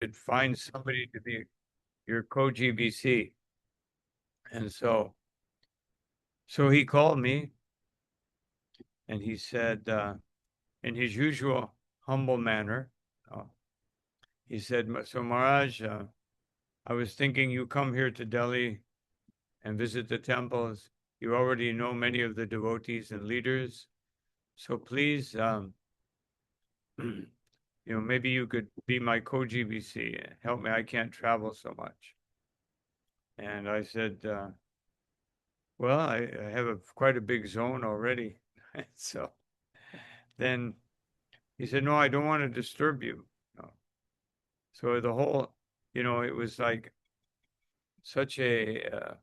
should find somebody to be your co-GBC. And so he called me and he said, in his usual humble manner, he said, so Maharaj, I was thinking you come here to Delhi and visit the temples. You already know many of the devotees and leaders. So please, maybe you could be my co-GBC and help me. I can't travel so much. And I said, well, I have quite a big zone already. So then he said, no, I don't want to disturb you. No. So the whole, it was like such a,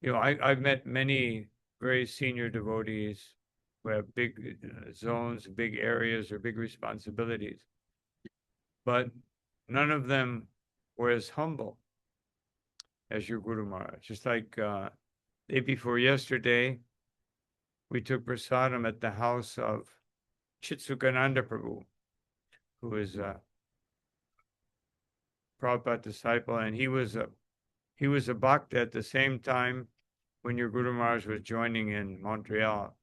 I've met many very senior devotees who have big zones, big areas, or big responsibilities, but none of them were as humble as your Guru Maharaj. Just like day before yesterday, we took prasadam at the house of Chitsukananda Prabhu, who is a Prabhupada disciple, and he was a bhakta at the same time when your Guru Maharaj was joining in Montreal.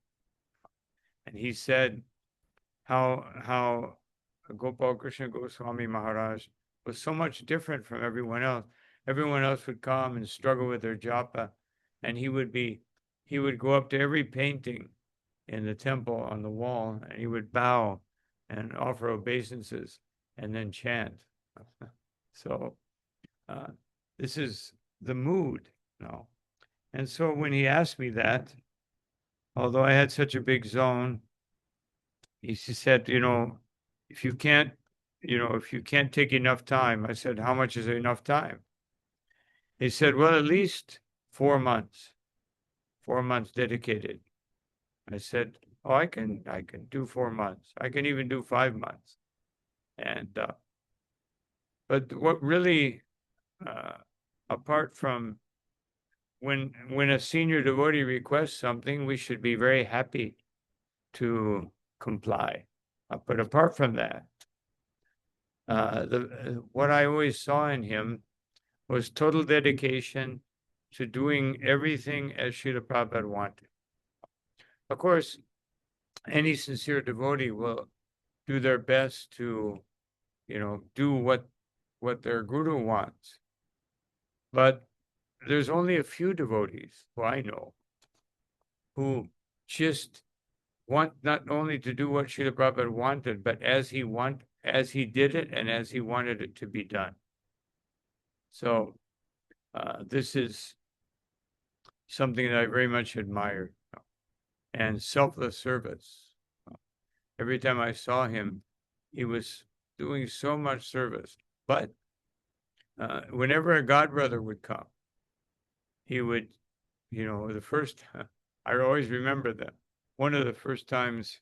And he said how Gopal Krishna Goswami Maharaj was so much different from everyone else. Everyone else would come and struggle with their japa, and he would go up to every painting in the temple on the wall, and he would bow and offer obeisances and then chant. So this is the mood, And so when he asked me that, although I had such a big zone, he said, if you can't take enough time, I said, how much is enough time? He said, well, at least 4 months, 4 months dedicated. I said, oh, I can do 4 months. I can even do 5 months. And, but what really, apart from when a senior devotee requests something, we should be very happy to comply. But apart from that, what I always saw in him was total dedication to doing everything as Srila Prabhupada wanted. Of course, any sincere devotee will do their best to, do what their guru wants. But there's only a few devotees who I know who just want not only to do what Srila Prabhupada wanted, but as he did it and as he wanted it to be done. So this is something that I very much admire. And selfless service. Every time I saw him, he was doing so much service. But whenever a godbrother would come, he would, the first, I always remember that. One of the first times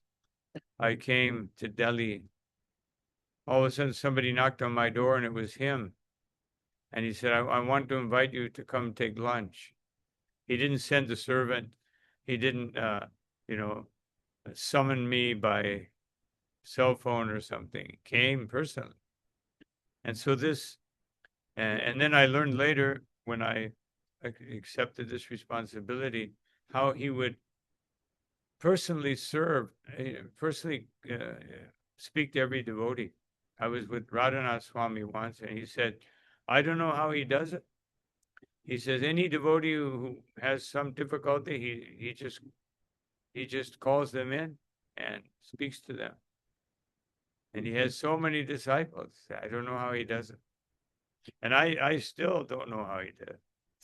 I came to Delhi, all of a sudden somebody knocked on my door and it was him. And he said, I want to invite you to come take lunch. He didn't send a servant. He didn't, summon me by cell phone or something. He came personally. And so and then I learned later when I accepted this responsibility, how he would personally serve, personally speak to every devotee. I was with Radhanath Swami once, and he said, I don't know how he does it. He says, any devotee who has some difficulty, he just calls them in and speaks to them. And he has so many disciples. I don't know how he does it. And I still don't know how he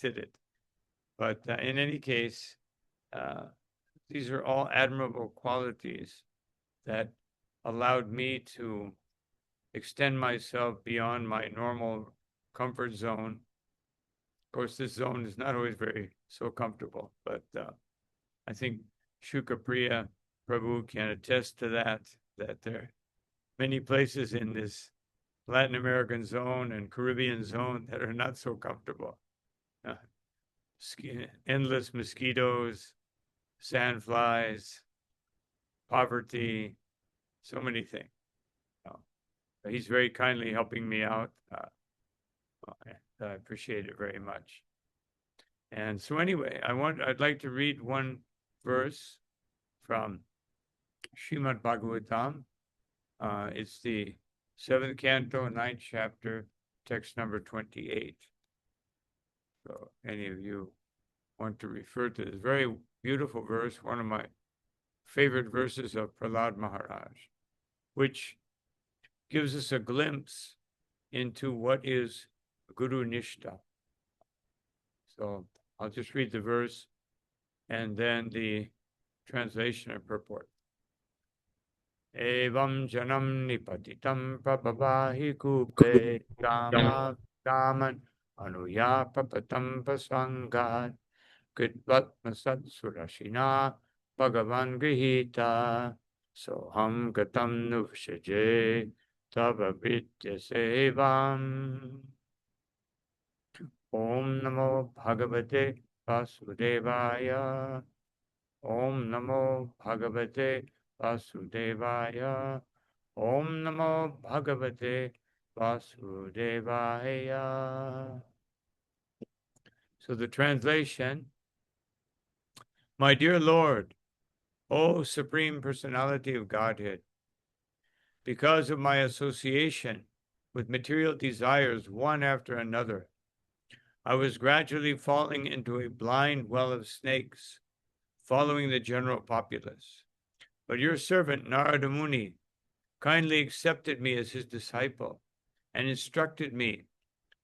did it. But in any case, these are all admirable qualities that allowed me to extend myself beyond my normal comfort zone. Of course, this zone is not always so comfortable, but I think Shukapriya Prabhu can attest to that there are many places in this Latin American zone and Caribbean zone that are not so comfortable. Endless mosquitoes, sandflies, poverty, so many things. he's very kindly helping me out. I appreciate it very much. And so anyway, I'd like to read one verse from Srimad Bhagavatam. It's the 7th canto, 9th chapter, text number 28. So any of you want to refer to this very beautiful verse, one of my favorite verses of Prahlad Maharaj, which gives us a glimpse into what is Guru Nishta. So I'll just read the verse and then the translation and purport. Evam janam nipatitam prabhavahi kupe kaman anuya papatam pasangat kritvatmasat surashina bhagavan grihita soham gatam nuvshaje tava vidya sevam. Om namo bhagavate vasudevaya. Om namo bhagavate vasudevaya. Om namo bhagavate vasudevaya. So the translation: My dear Lord, O Supreme Personality of Godhead, because of my association with material desires one after another, I was gradually falling into a blind well of snakes, following the general populace. But your servant Narada Muni kindly accepted me as his disciple and instructed me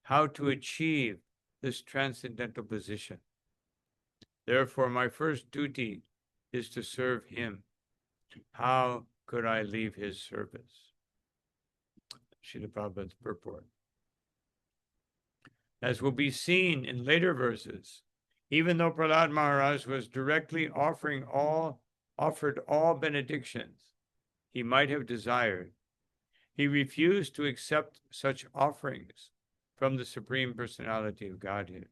how to achieve this transcendental position. Therefore, my first duty is to serve him. How could I leave his service? Srila Prabhupada's purport. As will be seen in later verses, even though Prahlad Maharaj was directly offered all benedictions he might have desired, he refused to accept such offerings from the Supreme Personality of Godhead.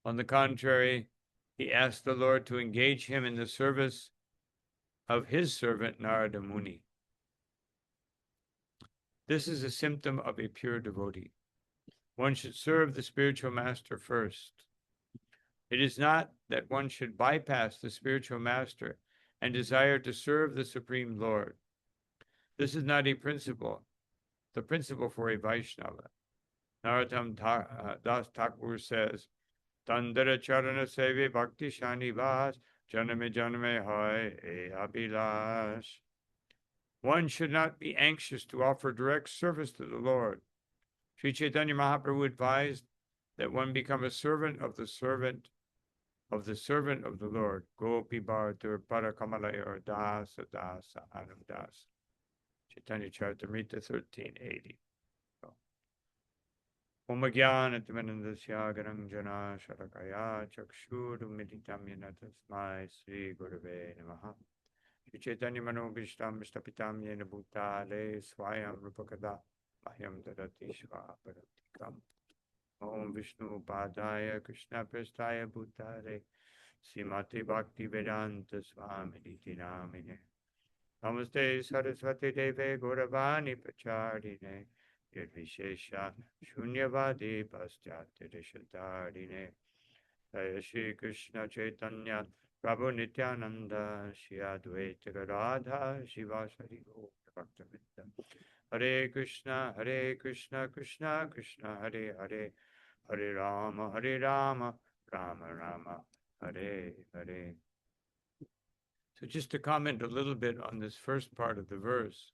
On the contrary, he asked the Lord to engage him in the service of his servant Narada Muni. This is a symptom of a pure devotee. One should serve the spiritual master first. It is not that one should bypass the spiritual master and desire to serve the Supreme Lord. This is not the principle for a Vaishnava. Narottam Das Thakur says, Tandara Charana Seve Bhakti Shani Vas Janame Janame Hai E Abhilash. One should not be anxious to offer direct service to the Lord. Sri Chaitanya Mahaprabhu advised that one become a servant of the servant of the Lord. Gopi Bharatur Parakamalayar Dasa Dasa Anam Das. Chaitanya Charitamrita 1380. Om Jnana Timanandasya Garang Jana Sharakaya Chakshur Meditam Yena Tasmai Sri Gurave Namaha. Sri Chaitanya Manobhishtam Vishtapitam Yena Bhutale Swayam Rupakada Mahyam Dadati Svaparakam. Om Vishnu Padaya Krishna Prestaya Bhutale Srimati Bhakti Vedanta Swami Niti Namine. Namaste Saraswati Deve Gauravani Pacharine Yadvishesha Shunyavadi Paschati Rishatarine. Jaya Shri Krishna Chaitanya Prabhu Nityananda Shri Advaita Radha Shivasari Bhaktavinda. Hare Krishna Krishna Krishna Hare Hare, Hare Rama Rama Rama Hare Hare. So just to comment a little bit on this first part of the verse,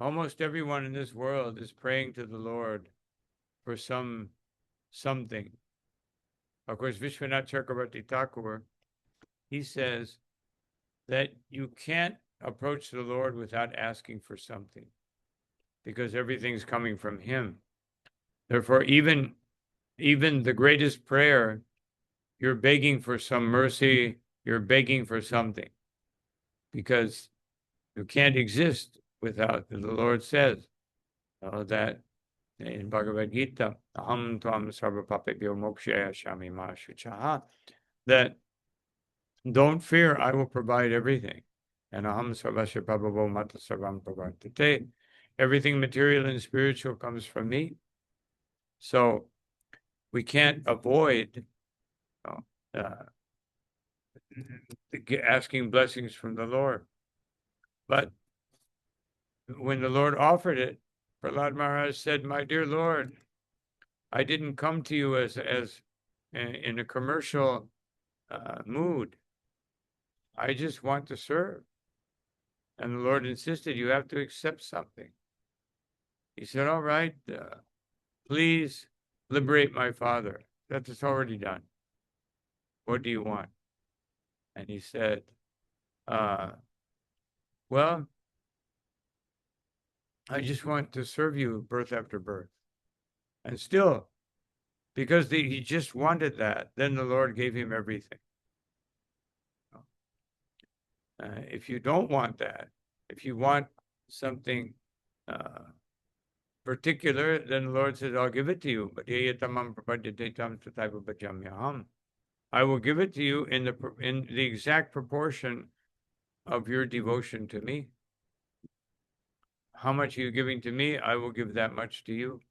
almost everyone in this world is praying to the Lord for something. Of course, Vishwanath Chakravarti Thakur, he says that you can't approach the Lord without asking for something, because everything's coming from him. Therefore, even the greatest prayer, you're begging for some mercy, you're begging for something, because you can't exist without, the Lord says that in Bhagavad Gita, Aham Tvam Sarva Papebhyo Mokshaya Shami Ma Shuchaha, that Don't fear, I will provide everything. And aham sarvasya prabhavo mata sarvam pravartate. Everything material and spiritual comes from me. So we can't avoid asking blessings from the Lord. But when the Lord offered it, Prahlad Maharaj said, "My dear Lord, I didn't come to you as in a commercial mood. I just want to serve." And the Lord insisted, "You have to accept something." He said, "All right, please liberate my father. That is already done. What do you want?" And he said, "Well, I just want to serve you birth after birth." And still, because he just wanted that, then the Lord gave him everything. If you don't want that, if you want something particular, then the Lord says, "I'll give it to you." But I will give it to you in the exact proportion of your devotion to me. How much are you giving to me? I will give that much to you.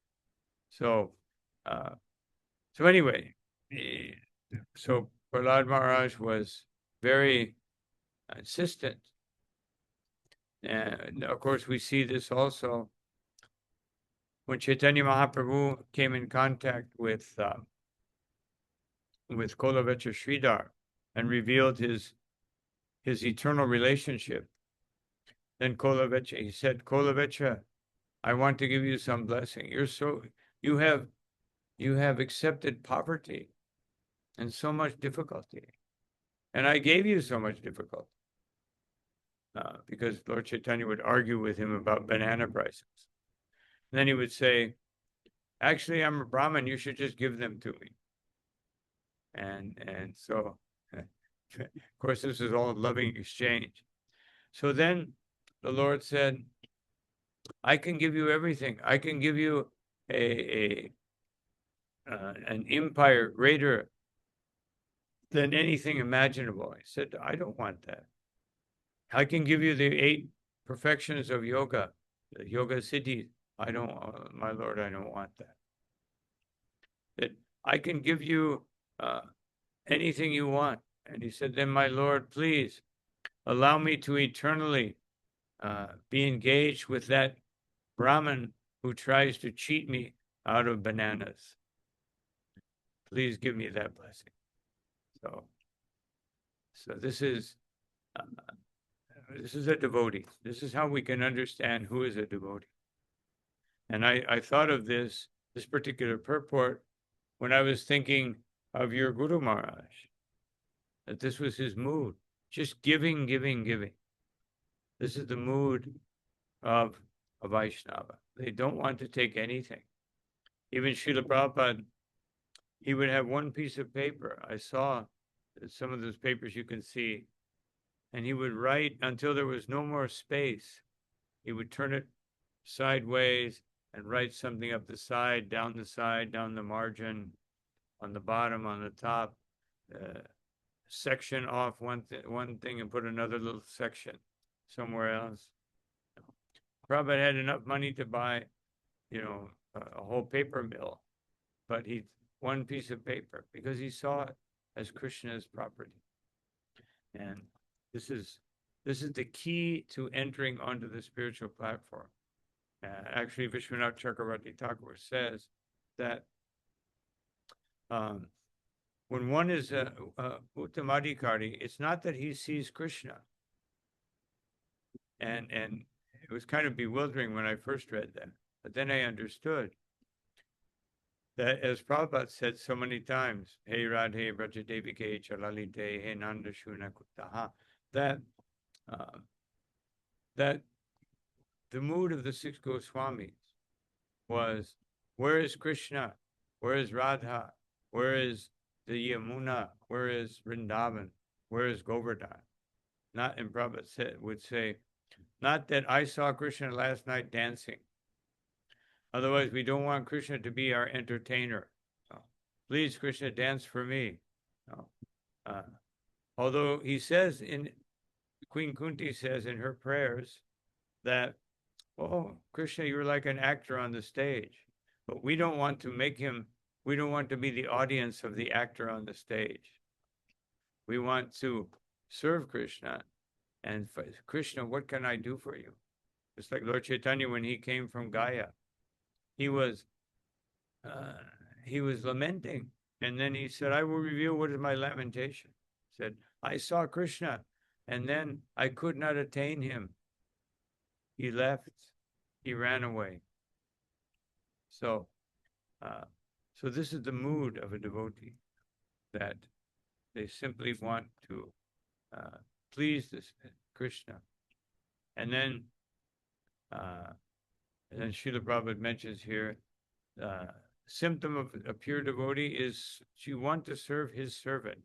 So, anyway, so Prahlad Maharaj was very insistent. And of course, we see this also when Chaitanya Mahaprabhu came in contact with Kolavecha Sridhar and revealed his eternal relationship. Then Kolavecha, he said, "Kolavecha, I want to give you some blessing. You have accepted poverty and so much difficulty, and I gave you so much difficulty." Because Lord Chaitanya would argue with him about banana prices. And then he would say, "Actually, I'm a Brahmin. You should just give them to me." And so, of course, this is all loving exchange. So then the Lord said, "I can give you everything. I can give you an empire greater than anything imaginable." I said, "I don't want that. I can give you the 8 perfections of yoga, the yoga siddhis. I don't, my Lord, I don't want that. That I can give you anything you want." And he said, "Then, my Lord, please allow me to eternally be engaged with that Brahmin who tries to cheat me out of bananas. Please give me that blessing." So this is a devotee. This is how we can understand who is a devotee. And I thought of this particular purport when I was thinking of your Guru Maharaj, that this was his mood, just giving, giving, giving. This is the mood of a Vaishnava. They don't want to take anything. Even Srila Prabhupada, he would have one piece of paper. I saw some of those papers you can see, and he would write until there was no more space. He would turn it sideways and write something up the side, down the margin, on the bottom, on the top, section off one thing and put another little section somewhere else. Prabhupada had enough money to buy, a whole paper mill, but one piece of paper, because he saw it as Krishna's property. And this is the key to entering onto the spiritual platform. Actually, Vishwanath Chakravarti Thakur says that when one is a Uttamadhikari, it's not that he sees Krishna. And it was kind of bewildering when I first read that. But then I understood that, as Prabhupada said so many times, "Hey Radhe Brajadevike Chalalite Hey Nanda Shuna Kuttaha," that the mood of the 6 Goswamis was, where is Krishna? Where is Radha? Where is the Yamuna? Where is Vrindavan? Where is Govardhan? Not, and Prabhupada would say, not that I saw Krishna last night dancing. Otherwise, we don't want Krishna to be our entertainer. Please, Krishna, dance for me. Although he says Queen Kunti says in her prayers that, oh, Krishna, you're like an actor on the stage, but we don't want to we don't want to be the audience of the actor on the stage. We want to serve Krishna. And Krishna, what can I do for you? It's like Lord Chaitanya when he came from Gaya. He was lamenting. And then he said, I will reveal what is my lamentation. He said, I saw Krishna, and then I could not attain him. He left. He ran away. So, so this is the mood of a devotee, that they simply want to please this Krishna. And then Srila Prabhupada mentions here, symptom of a pure devotee is you want to serve his servant.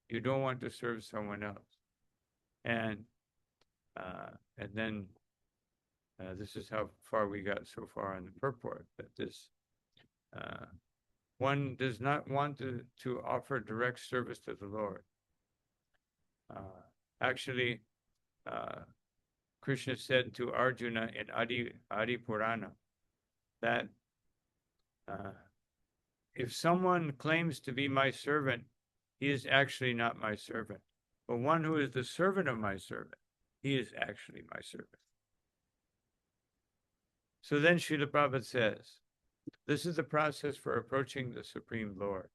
You don't want to serve someone else. And then this is how far we got so far in the purport, that this one does not want to offer direct service to the Lord. Actually, Krishna said to Arjuna in Adi Purana that if someone claims to be my servant, he is actually not my servant. But one who is the servant of my servant, he is actually my servant. So then Srila Prabhupada says, this is the process for approaching the Supreme Lord.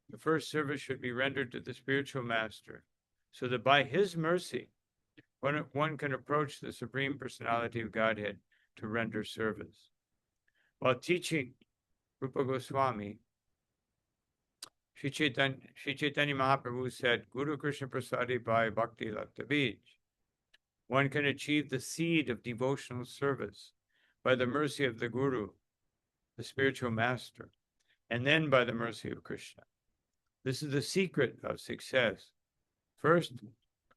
The first service should be rendered to the spiritual master, so that by his mercy, one can approach the Supreme Personality of Godhead to render service. While teaching Rupa Goswami, Sri Chaitanya Mahaprabhu said, Guru Krishna Prasadi by Bhakti Lakta Bij. One can achieve the seed of devotional service by the mercy of the Guru, the spiritual master, and then by the mercy of Krishna. This is the secret of success. First,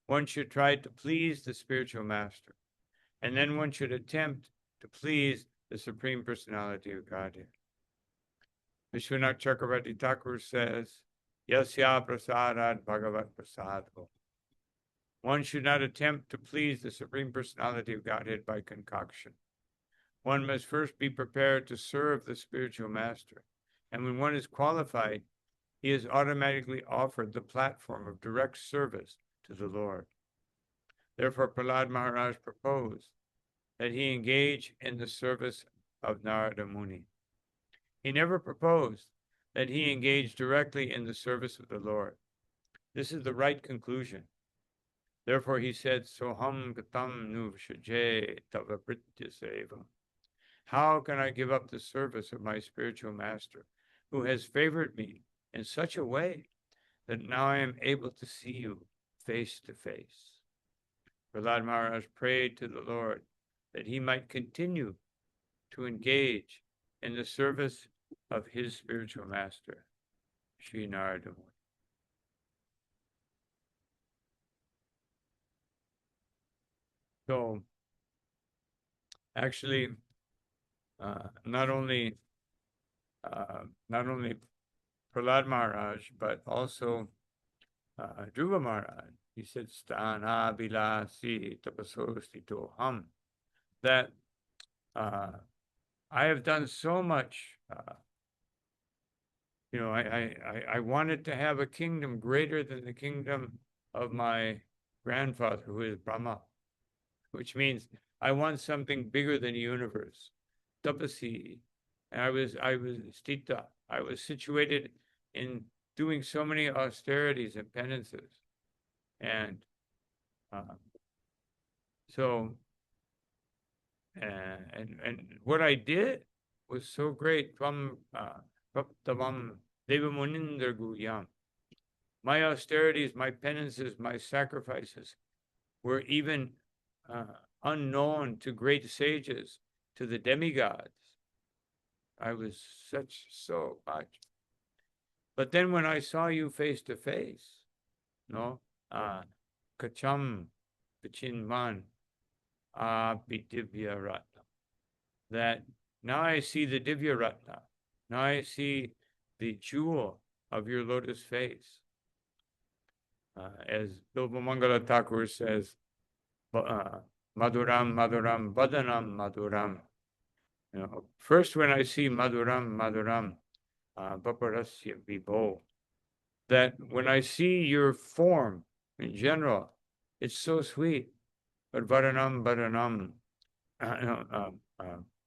one should try to please the spiritual master, and then one should attempt to please the Supreme Personality of Godhead. Vishwanath Chakravarti Thakur says, Yasya prasadat bhagavat prasado. One should not attempt to please the Supreme Personality of Godhead by concoction. One must first be prepared to serve the spiritual master. And when one is qualified, he is automatically offered the platform of direct service to the Lord. Therefore, Prahlad Maharaj proposed that he engage in the service of Narada Muni. He never proposed that he engage directly in the service of the Lord. This is the right conclusion. Therefore, he said, Soham gatam nu vishaje tava pritya seva. How can I give up the service of my spiritual master, who has favored me in such a way that now I am able to see you face to face? Prahlad Maharaj prayed to the Lord that he might continue to engage in the service of his spiritual master, Sri Narada Muni. So, actually, not only Prahlad Maharaj, but also Dhruva Maharaj, he said, Sthana bilasi tapasostito ham, that I have done so much. I wanted to have a kingdom greater than the kingdom of my grandfather, who is Brahma, which means I want something bigger than the universe. Tapasi. And I was stita. I was situated in doing so many austerities and penances. And and what I did was so great. Tvam Praptavam Devamunindra Guyam. My austerities, my penances, my sacrifices were even unknown to great sages, to the demigods. I was so much. But then when I saw you face to face, no, Kacham Pachinman Abhidivya Ratna, that now I see the Divya Ratna. Now I see the jewel of your lotus face. As Bilbamangala Thakur says, Maduram, Maduram, Badanam, Maduram. First when I see Maduram, Maduram, Baparasya Vibho, that when I see your form in general, it's so sweet. But Varanam, Varanam, Maduram,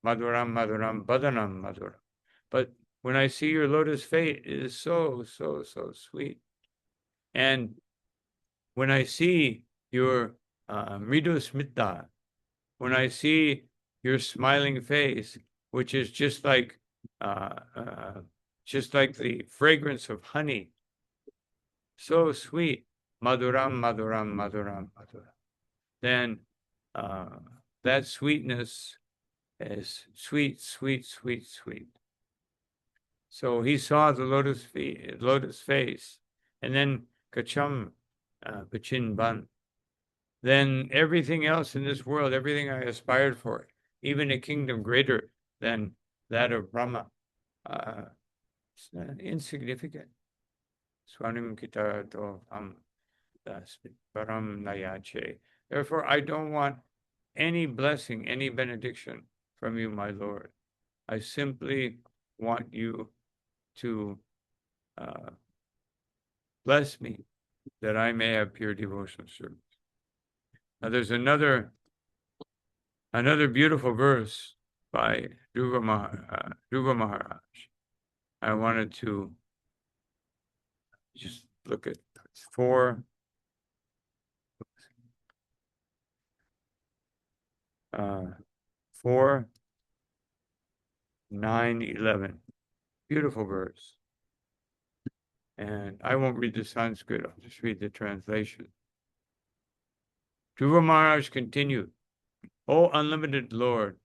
Maduram, Badanam, Maduram. But when I see your lotus face, it is so, so, so sweet. And when I see your Mridu Smita, when I see your smiling face, which is uh, uh, just like the fragrance of honey, so sweet, Maduram, Maduram, Maduram, Maduram. Then that sweetness is sweet, sweet, sweet, sweet. So he saw the lotus face, and then Kacham, Pachin Ban. Then everything else in this world, everything I aspired for, even a kingdom greater than that of Brahma, it's insignificant. Swanim kita to param nayache. Therefore, I don't want any blessing, any benediction from you, my Lord. I simply want you to bless me that I may have pure devotional service. Now, there's another beautiful verse by Dhruva Maharaj. I wanted to just look at 4. 4, 9, 11. Beautiful verse. And I won't read the Sanskrit, I'll just read the translation. Dhruva Maharaj continued, O unlimited Lord,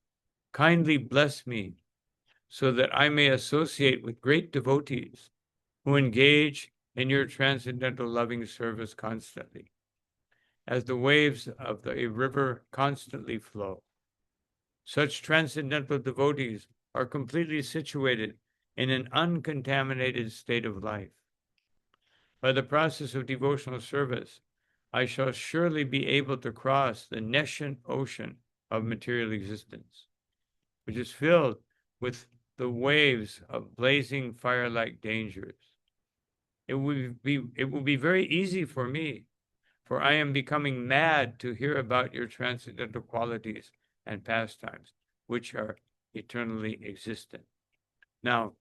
kindly bless me so that I may associate with great devotees who engage in your transcendental loving service constantly, as the waves of the river constantly flow. Such transcendental devotees are completely situated in an uncontaminated state of life. By the process of devotional service, I shall surely be able to cross the nescient ocean of material existence, which is filled with the waves of blazing fire-like dangers. It will be very easy for me, for I am becoming mad to hear about your transcendental qualities and pastimes, which are eternally existent. Now,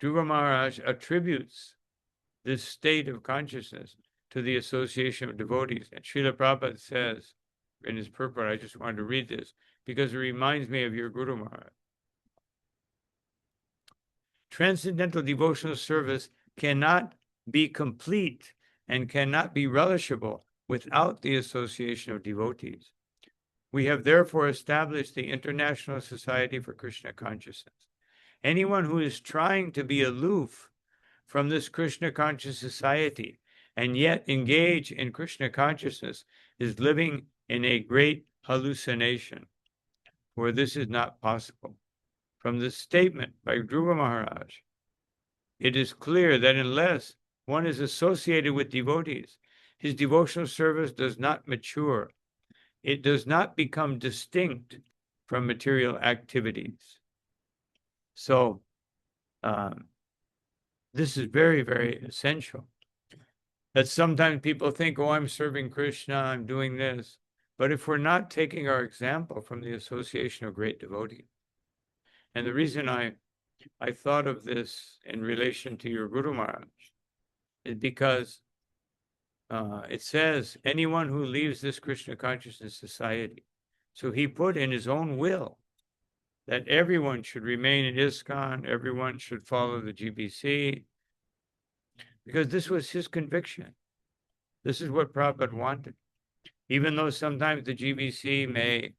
Dhruva Maharaj attributes this state of consciousness to the association of devotees. And Srila Prabhupada says in his purport, I just wanted to read this because it reminds me of your Guru Maharaj. Transcendental devotional service cannot be complete and cannot be relishable without the association of devotees. We have therefore established the International Society for Krishna Consciousness. Anyone who is trying to be aloof from this Krishna conscious society and yet engage in Krishna consciousness is living in a great hallucination, for this is not possible. From this statement by Dhruva Maharaj, it is clear that unless one is associated with devotees, his devotional service does not mature. It does not become distinct from material activities. So, this is very, very essential. That sometimes people think, oh, I'm serving Krishna, I'm doing this. But if we're not taking our example from the association of great devotees, and the reason I thought of this in relation to your Guru Maharaj is because it says, anyone who leaves this Krishna consciousness society. So he put in his own will that everyone should remain in ISKCON, everyone should follow the GBC, because this was his conviction. This is what Prabhupada wanted. Even though sometimes the GBC may,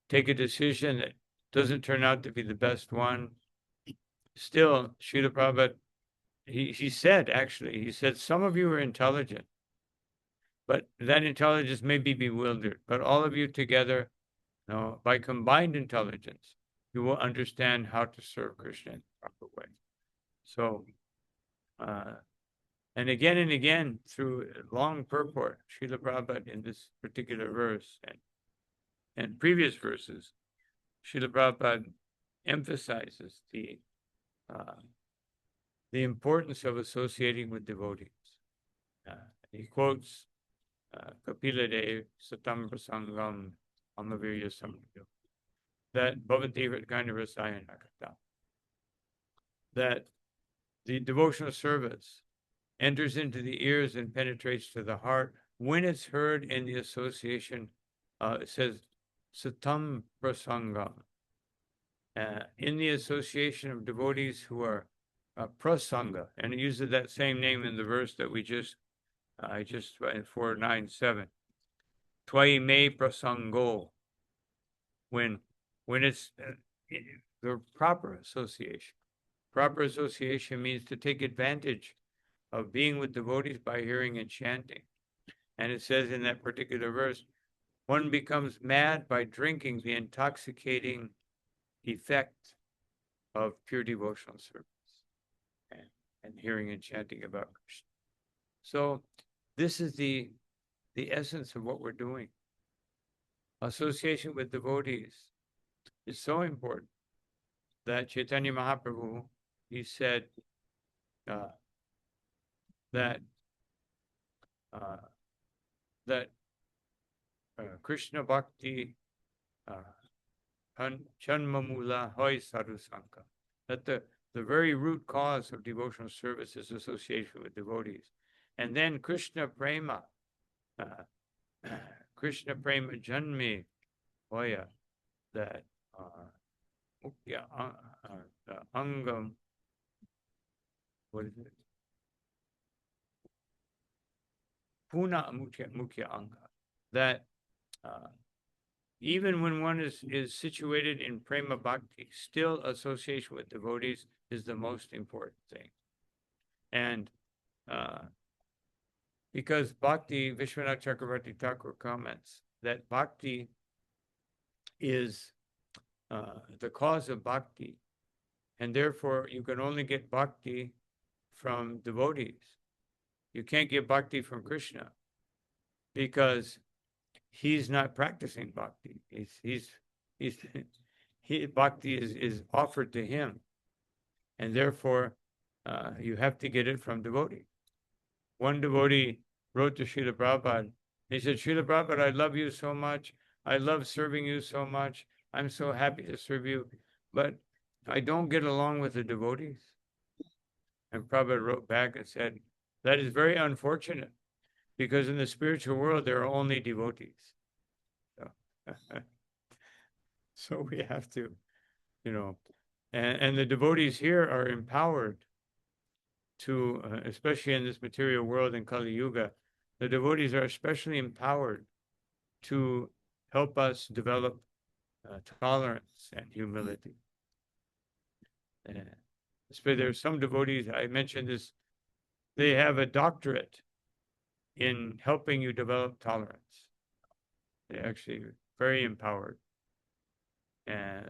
take a decision that doesn't turn out to be the best one, still, Srila Prabhupada, he said, some of you are intelligent, but that intelligence may be bewildered. But all of you together, by combined intelligence, you will understand how to serve Krishna in the proper way. So, And again, through long purport, Srila Prabhupada in this particular verse and previous verses, Srila Prabhupada emphasizes the importance of associating with devotees. He quotes Kapila Dev, Satam Prasangam Amavirya Samriyo, that Bhavati Kind Rasayana Kata, that the devotional service enters into the ears and penetrates to the heart when it's heard in the association. It says Satam Prasangam, in the association of devotees who are prasanga, and it uses that same name in the verse that I just in 497. Twai me prasango, when it's the proper association. Proper association means to take advantage of being with devotees by hearing and chanting. And it says in that particular verse, one becomes mad by drinking the intoxicating effect of pure devotional service and hearing and chanting about Krishna. So this is the essence of what we're doing. Association with devotees is so important that Chaitanya Mahaprabhu, he said that Krishna Bhakti Chanmamula Hoy Sadhu Sangha, that the very root cause of devotional service is association with devotees. And then Krishna Prema, Krishna Prema Janmi Hoya, that Mukhya Angam, what is it? Puna Mukhya Anga, that even when one is situated in Prema Bhakti, still association with devotees is the most important thing. And because Bhakti, Vishwanath Chakravarti Thakur comments that Bhakti is the cause of Bhakti, and therefore you can only get Bhakti from devotees. You can't get Bhakti from Krishna because he's not practicing Bhakti. Bhakti is offered to him, and therefore you have to get it from devotees. One devotee wrote to Srila Prabhupada. He said, Srila Prabhupada, I love you so much. I love serving you so much. I'm so happy to serve you, but I don't get along with the devotees. And Prabhupada wrote back and said, that is very unfortunate, because in the spiritual world, there are only devotees. So we have to, and the devotees here are empowered to, especially in this material world in Kali Yuga, the devotees are especially empowered to help us develop tolerance and humility. There's some devotees, I mentioned this, they have a doctorate in helping you develop tolerance. They're actually very empowered. And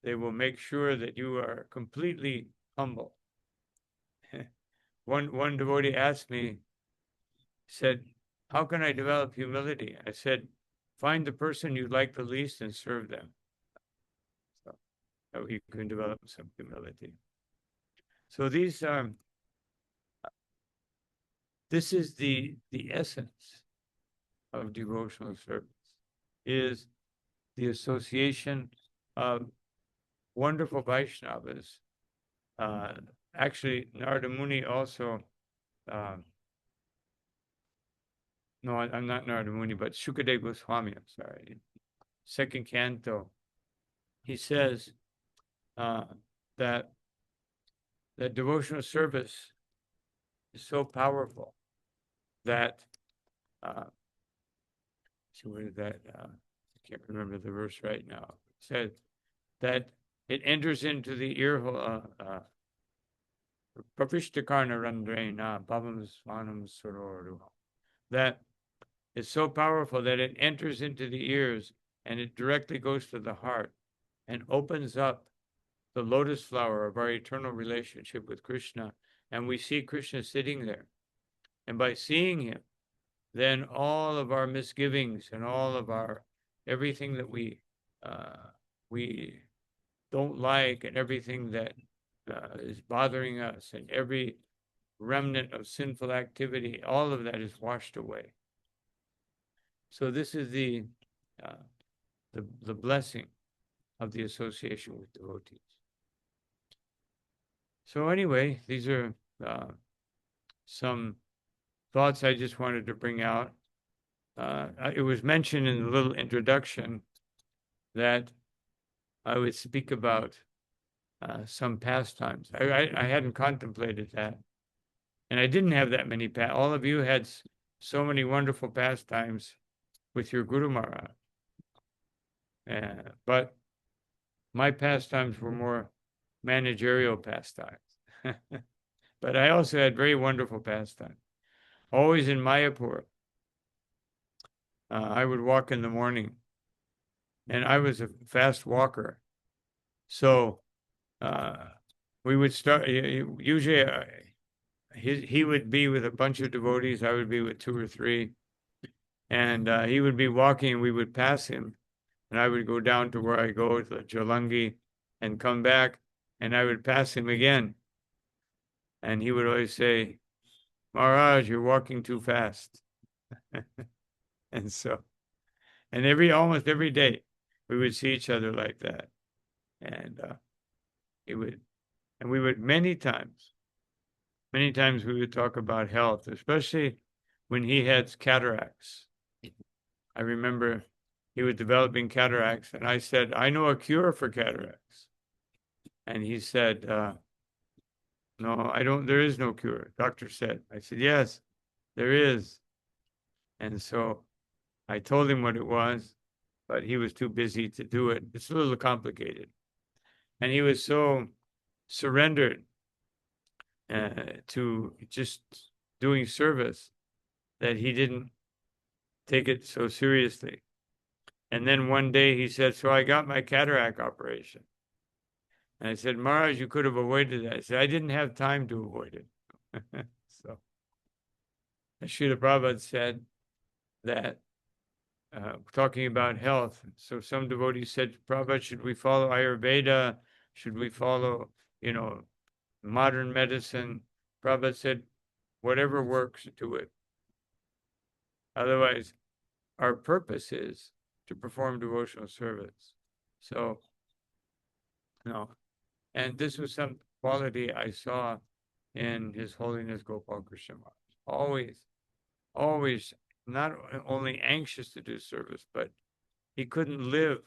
they will make sure that you are completely humble. One devotee asked me, said, how can I develop humility? I said, find the person you like the least and serve them. So you can develop some humility. So this is the essence of devotional service, is the association of wonderful Vaishnavas. Actually, Narada Muni also, no, I'm not Narada Muni, but Shukadeva Goswami, I'm sorry, second canto, he says that devotional service is so powerful that, where did that, I can't remember the verse right now, it said that it enters into the ear hole, Pravishtakarna Randrana Bhavam Swanam Sororu, that it's so powerful that it enters into the ears and it directly goes to the heart and opens up the lotus flower of our eternal relationship with Krishna. And we see Krishna sitting there. And by seeing him, then all of our misgivings and all of our everything that we don't like and everything that is bothering us and every remnant of sinful activity, all of that is washed away. So this is uh, the blessing of the association with devotees. So anyway, these are some thoughts I just wanted to bring out. It was mentioned in the little introduction that I would speak about some pastimes. I hadn't contemplated that. And I didn't have that many. All of you had so many wonderful pastimes with your Guru Maharaj. But my pastimes were more managerial pastimes. But I also had very wonderful pastimes. Always in Mayapur, I would walk in the morning, and I was a fast walker. So we would start, usually he would be with a bunch of devotees, I would be with 2 or 3. And he would be walking, we would pass him, and I would go down to where I go to Jalangi and come back, and I would pass him again. And he would always say, Maharaj, you're walking too fast. And so, and almost every day, we would see each other like that. And we would many times we would talk about health, especially when he had cataracts. I remember he was developing cataracts, and I said, I know a cure for cataracts. And he said, no, I don't, there is no cure. Doctor said. I said, yes, there is. And so I told him what it was, but he was too busy to do it. It's a little complicated. And he was so surrendered to just doing service that he didn't take it so seriously. And then one day he said, so I got my cataract operation. And I said, Maharaj, you could have avoided that. I said, I didn't have time to avoid it. So, Srila Prabhupada said that, talking about health, so some devotees said, Prabhupada, should we follow Ayurveda? Should we follow, modern medicine? Prabhupada said, whatever works, do it. Otherwise, our purpose is to perform devotional service. So, no. And this was some quality I saw in His Holiness Gopal Krishna Maharaj. Always not only anxious to do service, but he couldn't live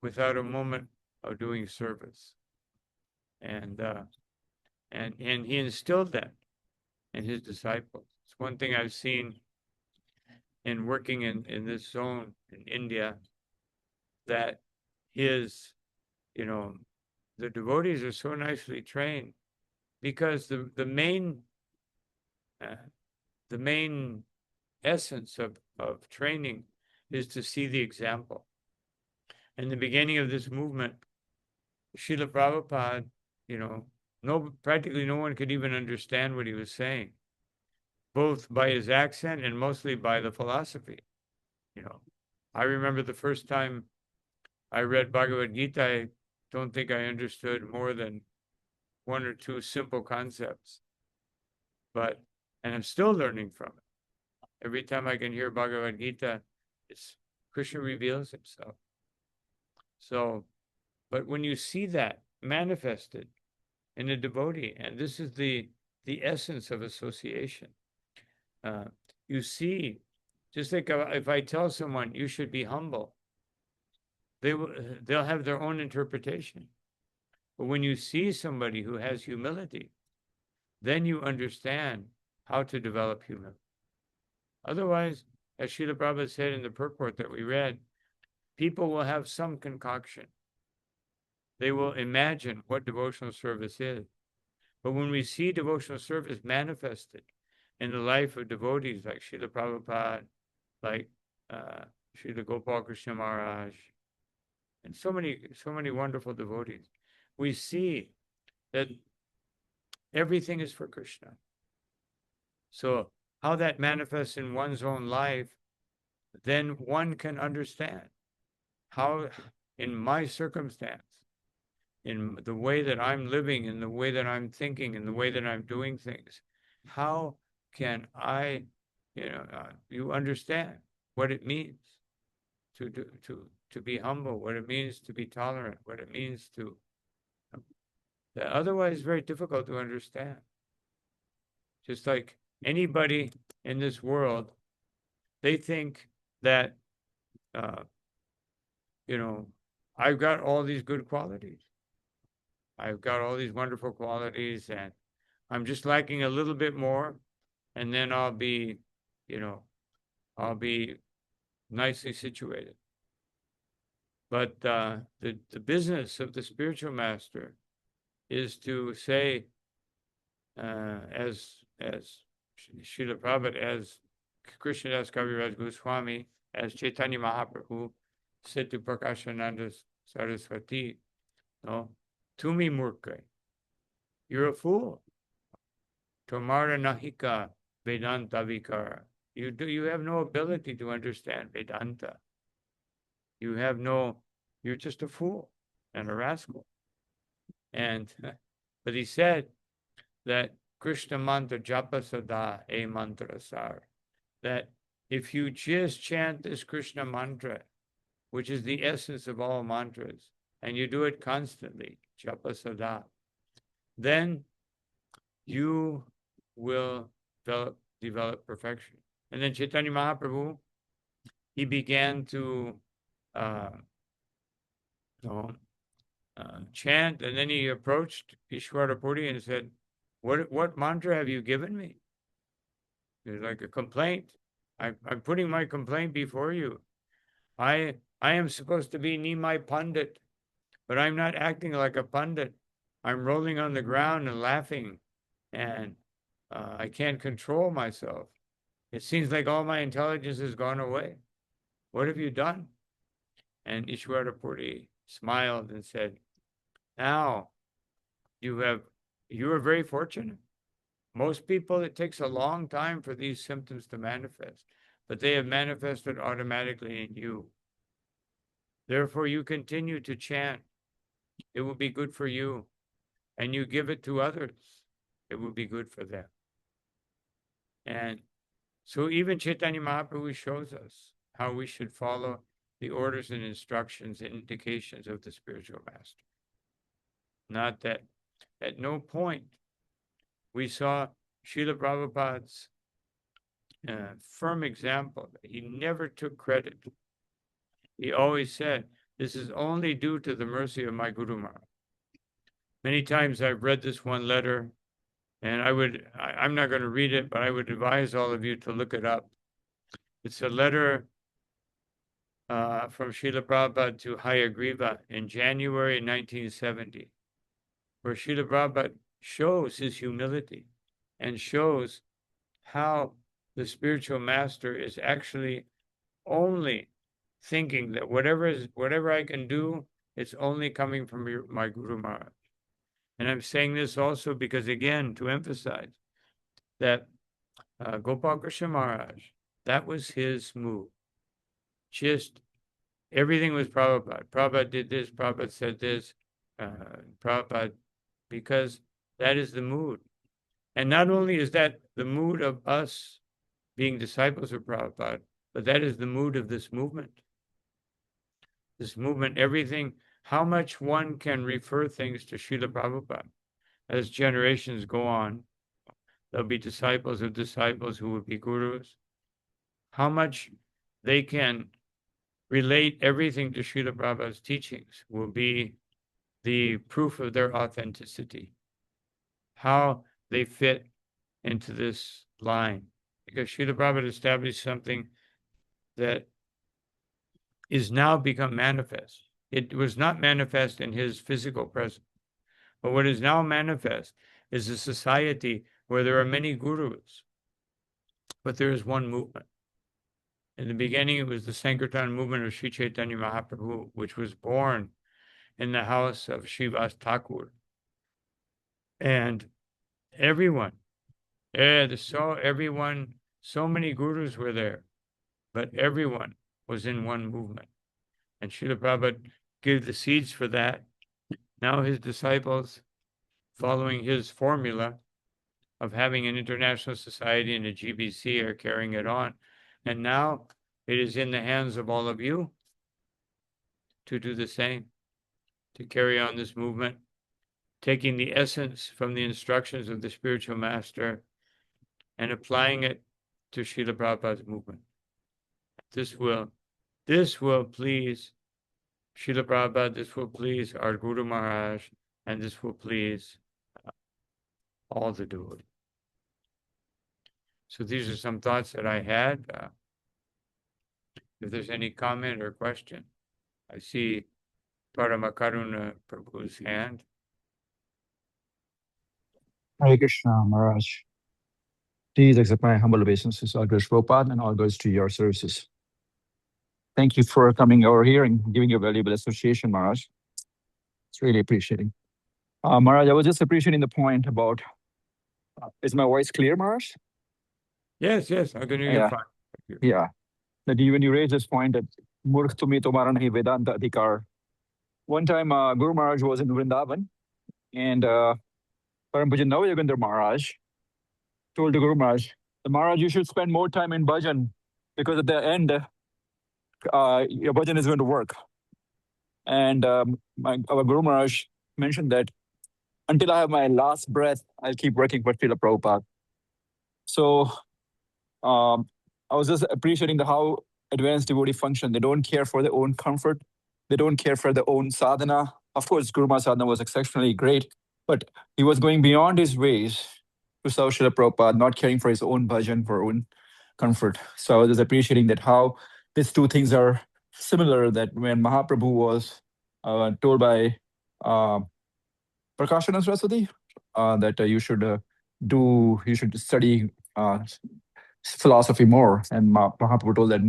without a moment of doing service. And he instilled that in his disciples. It's one thing I've seen in working in this zone in India, that his, the devotees are so nicely trained, because the main essence of training is to see the example. In the beginning of this movement, Srila Prabhupada, practically no one could even understand what he was saying, both by his accent and mostly by the philosophy. I remember the first time I read Bhagavad Gita, I don't think I understood more than 1 or 2 simple concepts. And I'm still learning from it. Every time I can hear Bhagavad Gita, it's Krishna reveals himself. So, but when you see that manifested in a devotee, and this is the essence of association, you see, just like if I tell someone you should be humble, they'll have their own interpretation. But when you see somebody who has humility, then you understand how to develop humility. Otherwise, as Srila Prabhupada said in the purport that we read, people will have some concoction. They will imagine what devotional service is. But when we see devotional service manifested in the life of devotees like Srila Prabhupada, like Srila Gopal Krishna Maharaj, and so many wonderful devotees, we see that everything is for Krishna. So how that manifests in one's own life, then one can understand how, in my circumstance, in the way that I'm living, in the way that I'm thinking, in the way that I'm doing things, how can I, you understand what it means to be humble, what it means to be tolerant, what it means to, that otherwise very difficult to understand. Just like anybody in this world, they think that, uh, I've got all these good qualities. I've got all these wonderful qualities, and I'm just lacking a little bit more, and then I'll be, I'll be nicely situated. But the business of the spiritual master is to say, as Srila Prabhupada, as Krishnadas Kaviraj Goswami, as Chaitanya Mahaprabhu said to Prakashananda Saraswati, no, Tumi Murkha, you're a fool. Tomara Nahika Vedanta Vikara. You have no ability to understand Vedanta. You're just a fool and a rascal. And but he said that Krishna mantra japa sada e mantra sar, that if you just chant this Krishna mantra, which is the essence of all mantras, and you do it constantly, japa sada, then you will develop perfection. And then Chaitanya Mahaprabhu, he began to chant, and then he approached Ishwara Puri and said, what mantra have you given me? It's like a complaint. I'm putting my complaint before you. I am supposed to be Nimai Pandit, but I'm not acting like a pandit. I'm rolling on the ground and laughing, and I can't control myself. It seems like all my intelligence has gone away. What have you done? And Ishwara Puri smiled and said, now you are very fortunate. Most people, it takes a long time for these symptoms to manifest, but they have manifested automatically in you. Therefore, you continue to chant. It will be good for you. And you give it to others. It will be good for them. And so even Chaitanya Mahaprabhu shows us how we should follow the orders and instructions and indications of the spiritual master. Not that at no point we saw Srila Prabhupada's firm example. He never took credit. He always said, this is only due to the mercy of my Guru Maharaj. Many times I've read this one letter, and I'm not going to read it, but I would advise all of you to look it up. It's a letter from Srila Prabhupada to Hayagriva in January 1970, where Srila Prabhupada shows his humility and shows how the spiritual master is actually only thinking that whatever I can do, it's only coming from my Guru Maharaj. And I'm saying this also because, again, to emphasize that Gopal Krishna Maharaj, that was his move. Just everything was Prabhupada. Prabhupada did this, Prabhupada said this, Prabhupada, because that is the mood. And not only is that the mood of us being disciples of Prabhupada, but that is the mood of this movement. This movement, everything, how much one can refer things to Srila Prabhupada. As generations go on, there'll be disciples of disciples who will be gurus. How much they can relate everything to Srila Prabhupada's teachings will be the proof of their authenticity. How they fit into this line. Because Srila Prabhupada established something that is now become manifest. It was not manifest in his physical presence. But what is now manifest is a society where there are many gurus, but there is one movement. In the beginning, it was the Sankirtan movement of Sri Chaitanya Mahaprabhu, which was born in the house of Srivas Thakur. And everyone So many gurus were there, but everyone was in one movement. And Srila Prabhupada gave the seeds for that. Now his disciples, following his formula of having an international society and a GBC, are carrying it on. And now it is in the hands of all of you to do the same, to carry on this movement, taking the essence from the instructions of the spiritual master and applying it to Srila Prabhupada's movement. This will please Srila Prabhupada, this will please our Guru Maharaj, and this will please all the devotees. So these are some thoughts that I had. If there's any comment or question, I see Paramakaruna Prabhu's hand. Hare Krishna, Maharaj. Please accept my humble obeisances, all goes Prabhupada, and all goes to your services. Thank you for coming over here and giving your valuable association, Maharaj. It's really appreciating. Maharaj, I was just appreciating the point about, is my voice clear, Maharaj? Yes, I can hear you fine. Yeah. That when you raise this point that Murkh tumi tomara nahi Vedanta adhikar. One time Guru Maharaj was in Vrindavan, and Param Puja Navayogendra Maharaj told the Guru Maharaj, the Maharaj, you should spend more time in bhajan, because at the end, your bhajan is going to work. And our Guru Maharaj mentioned that until I have my last breath, I'll keep working for Srila Prabhupada. So I was just appreciating how advanced devotee function. They don't care for their own comfort. They don't care for their own sadhana. Of course, Guru Maharaj sadhana was exceptionally great, but he was going beyond his ways to serve Srila Prabhupada, not caring for his own bhajan, for own comfort. So I was just appreciating that how these two things are similar, that when Mahaprabhu was told by Prakashana Saraswati that you should study philosophy more, and Mahaprabhu told that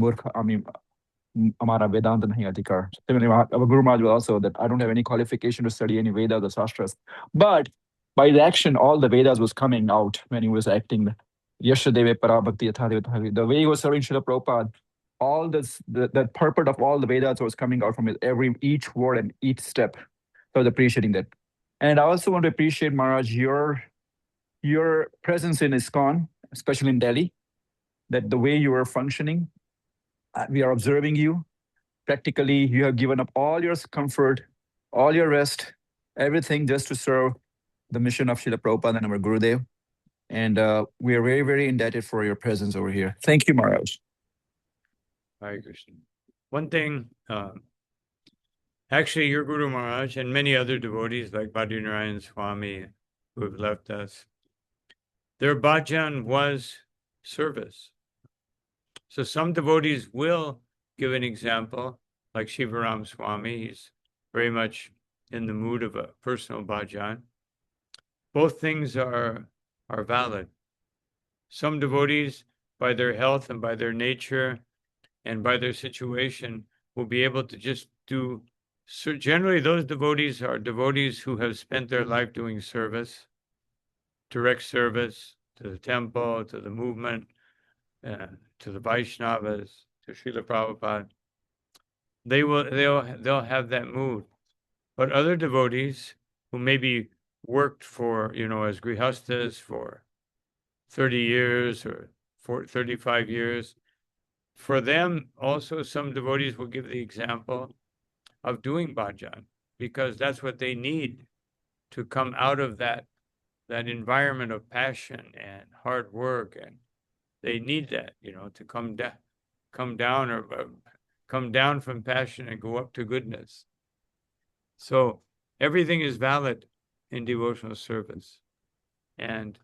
Amara Vedanta nahi adhikar. Similarly, our Guru Maharaj was also that I don't have any qualification to study any Vedas or Shastras. But by the action, all the Vedas was coming out when he was acting. Yashadeve Parabhakti Yatha. The way he was serving Srila Prabhupada, all this, the purport of all the Vedas was coming out from each word and each step. So I was appreciating that. And I also want to appreciate, Maharaj, your presence in ISKCON, especially in Delhi, that the way you are functioning, we are observing you. Practically, you have given up all your comfort, all your rest, everything just to serve the mission of Srila Prabhupada and our Gurudev. And we are very, very indebted for your presence over here. Thank you, Maharaj. Hare Krishna. One thing, actually, your Guru Maharaj and many other devotees like Bhadrinarayan Swami who have left us, their bhajan was service. So some devotees will give an example, like Shivaram Swami. He's very much in the mood of a personal bhajan. Both things are valid. Some devotees, by their health and by their nature and by their situation, will be able to just do. So generally, those devotees are devotees who have spent their life doing service, direct service to the temple, to the movement, to the Vaishnavas, to Srila Prabhupada. They'll have that mood. But other devotees who maybe worked for, as grihastas for 30 years or 35 years, for them also some devotees will give the example of doing bhajan, because that's what they need to come out of that environment of passion and hard work, and they need that, to come down from passion and go up to goodness. So everything is valid in devotional service, and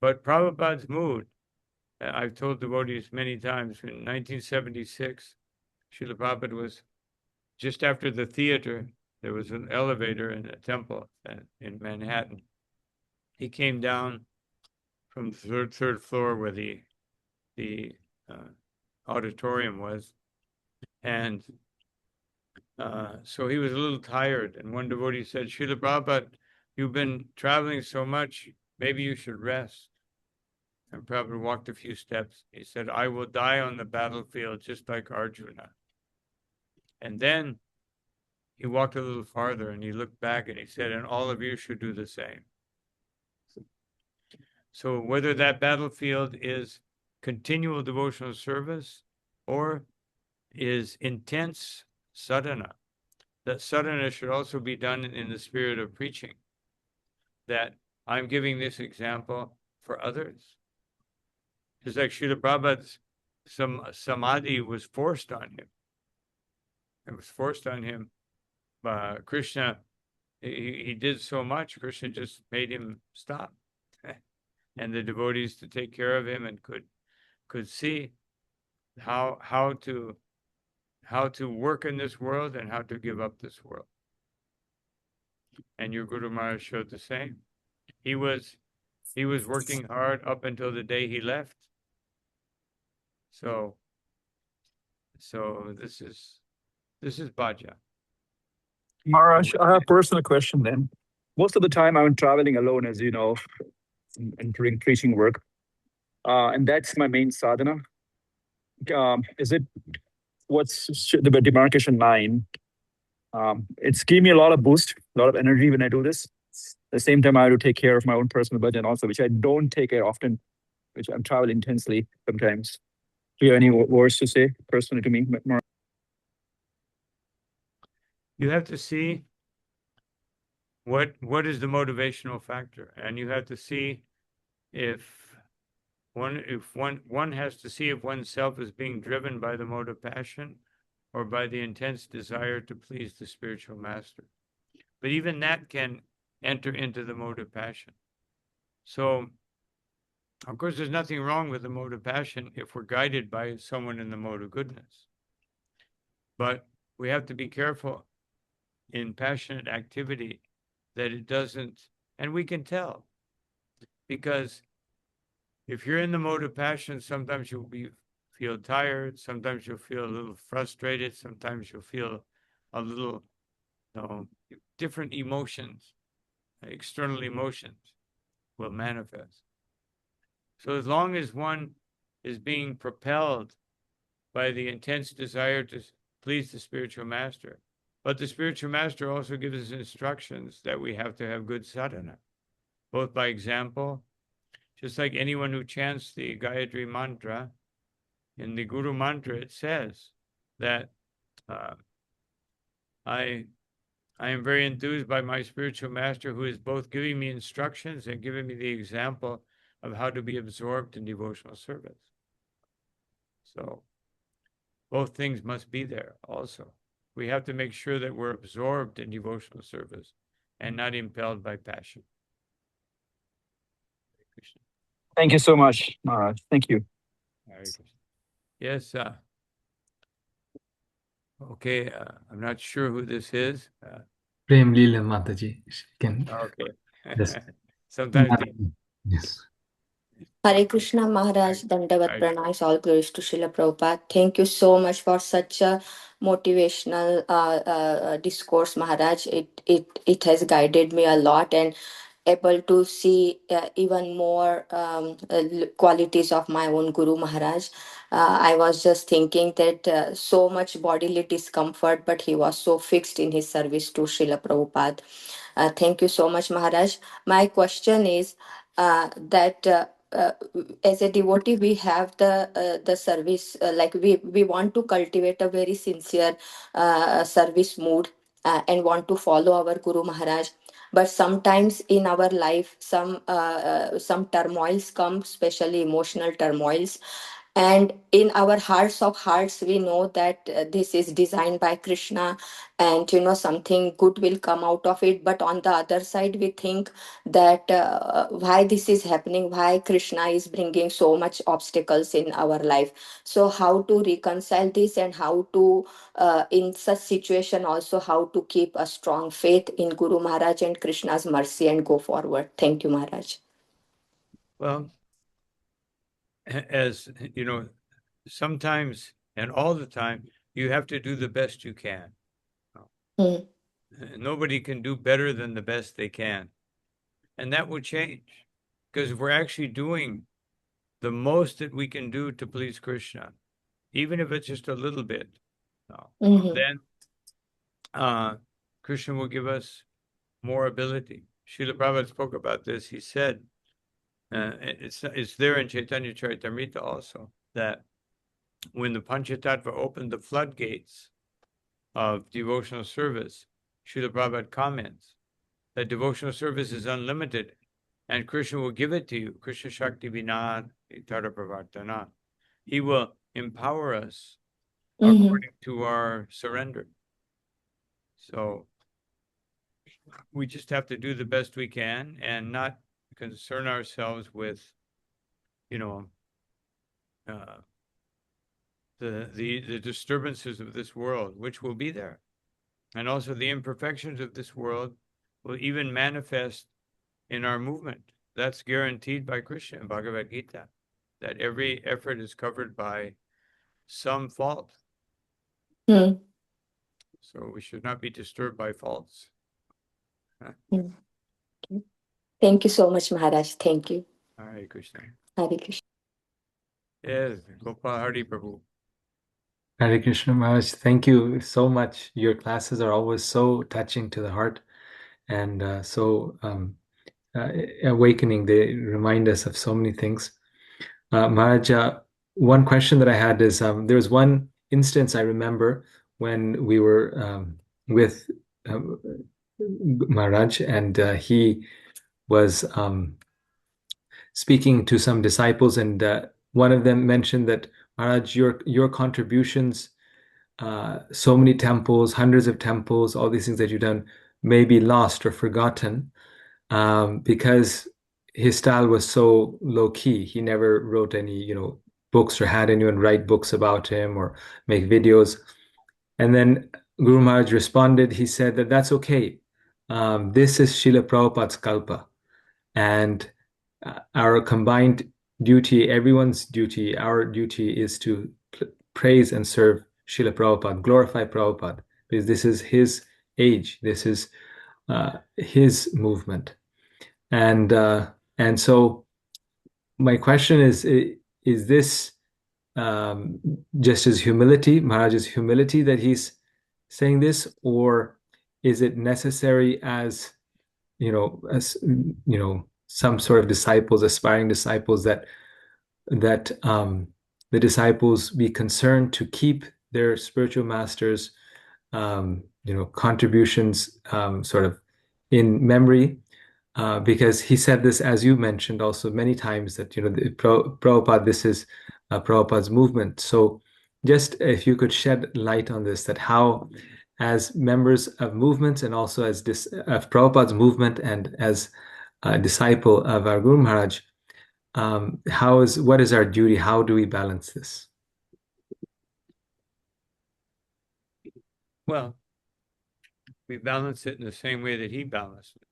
but Prabhupada's mood, I've told devotees many times, in 1976, Srila Prabhupada was just after the theater. There was an elevator in the temple in Manhattan. He came down from the third floor where the auditorium was, and so he was a little tired. And one devotee said, Srila Prabhupada, you've been traveling so much, maybe you should rest. And Prabhupada walked a few steps. He said, I will die on the battlefield just like Arjuna. And then he walked a little farther and he looked back and he said, and all of you should do the same. So whether that battlefield is continual devotional service or is intense sadhana, that sadhana should also be done in the spirit of preaching, that I'm giving this example for others. Just like Srila Prabhupada's samadhi was forced on him. It was forced on him. Krishna, he did so much, Krishna just made him stop. And the devotees to take care of him and could see how to work in this world and how to give up this world. And your Guru Maharaj showed the same. He was working hard up until the day he left. So this is Bhaja. Maharaj, I have a personal question then. Most of the time I'm traveling alone, as you know, and doing preaching work. And that's my main sadhana. What's the demarcation line? It's giving me a lot of boost, a lot of energy when I do this. At the same time, I have to take care of my own personal bhajan also, which I don't take care often, which I'm traveling intensely sometimes. Do you have any words to say personally to me, Maharaj? You have to see what is the motivational factor, and you have to see if one has to see if oneself is being driven by the mode of passion or by the intense desire to please the spiritual master. But even that can enter into the mode of passion. So, of course, there's nothing wrong with the mode of passion if we're guided by someone in the mode of goodness. But we have to be careful in passionate activity that it doesn't, and we can tell, because if you're in the mode of passion, sometimes you'll feel tired, sometimes you'll feel a little frustrated, sometimes you'll feel a little, different emotions, external emotions will manifest. So as long as one is being propelled by the intense desire to please the spiritual master, but the spiritual master also gives us instructions that we have to have good sadhana, both by example, just like anyone who chants the Gayatri mantra. In the Guru mantra, it says that I am very enthused by my spiritual master, who is both giving me instructions and giving me the example of how to be absorbed in devotional service. So both things must be there also. We have to make sure that we're absorbed in devotional service and not impelled by passion. Thank you so much, Maharaj. Thank you. Yes. Okay. I'm not sure who this is. Prem Leela Mataji. Can Okay. yes. Sometimes Yes. Hare Krishna Maharaj, Dandavat Pranams, all glories to Srila Prabhupada. Thank you so much for such a motivational discourse, Maharaj. It has guided me a lot and able to see even more qualities of my own Guru Maharaj. I was just thinking that so much bodily discomfort, but he was so fixed in his service to Srila Prabhupada. Thank you so much, Maharaj. My question is that as a devotee, we have the service, like we want to cultivate a very sincere service mood and want to follow our Guru Maharaj. But sometimes in our life, some turmoils come, especially emotional turmoils, and in our hearts of hearts we know that this is designed by Krishna, and something good will come out of it. But on the other side we think that why this is happening, why Krishna is bringing so much obstacles in our life. So how to reconcile this, and how to in such situation also, how to keep a strong faith in Guru Maharaj and Krishna's mercy and go forward. Thank you, Maharaj. well, as you know, sometimes and all the time, you have to do the best you can. Mm. Nobody can do better than the best they can. And that will change. Because if we're actually doing the most that we can do to please Krishna, even if it's just a little bit, then Krishna will give us more ability. Srila Prabhupada spoke about this. He said, it's there in Chaitanya Charitamrita also, that when the Panchatattva opened the floodgates of devotional service, Srila Prabhupada comments that devotional service is unlimited and Krishna will give it to you. Krishna Shakti Vinad Itara Pravartana. He will empower us according to our surrender. So we just have to do the best we can and not concern ourselves with, the disturbances of this world, which will be there. And also the imperfections of this world will even manifest in our movement. That's guaranteed by Krishna in Bhagavad Gita, that every effort is covered by some fault. So we should not be disturbed by faults. Thank you so much, Maharaj. Thank you. Hare Krishna. Hare Krishna. Yes, Gopal Hari Prabhu. Hare Krishna Maharaj, thank you so much. Your classes are always so touching to the heart and so awakening. They remind us of so many things. Maharaj, one question that I had is there was one instance I remember when we were with Maharaj, and he was speaking to some disciples, and one of them mentioned that, Maharaj, your contributions, so many temples, hundreds of temples, all these things that you've done may be lost or forgotten because his style was so low key. He never wrote any, books or had anyone write books about him or make videos. And then Guru Maharaj responded. He said that that's okay. This is Srila Prabhupada's kalpa, and our combined duty, everyone's duty, our duty is to praise and serve Srila Prabhupada, glorify Prabhupada, because this is his age, this is his movement. And so my question is this just his humility, Maharaj's humility, that he's saying this, or is it necessary as some sort of disciples, aspiring disciples, that the disciples be concerned to keep their spiritual masters' contributions sort of in memory, because he said this, as you mentioned also many times, that Prabhupada, this is Prabhupada's movement. So just if you could shed light on this, that how, as members of movements and also as of Prabhupada's movement and as a disciple of our Guru Maharaj, what is our duty? How do we balance this? Well, we balance it in the same way that he balanced it.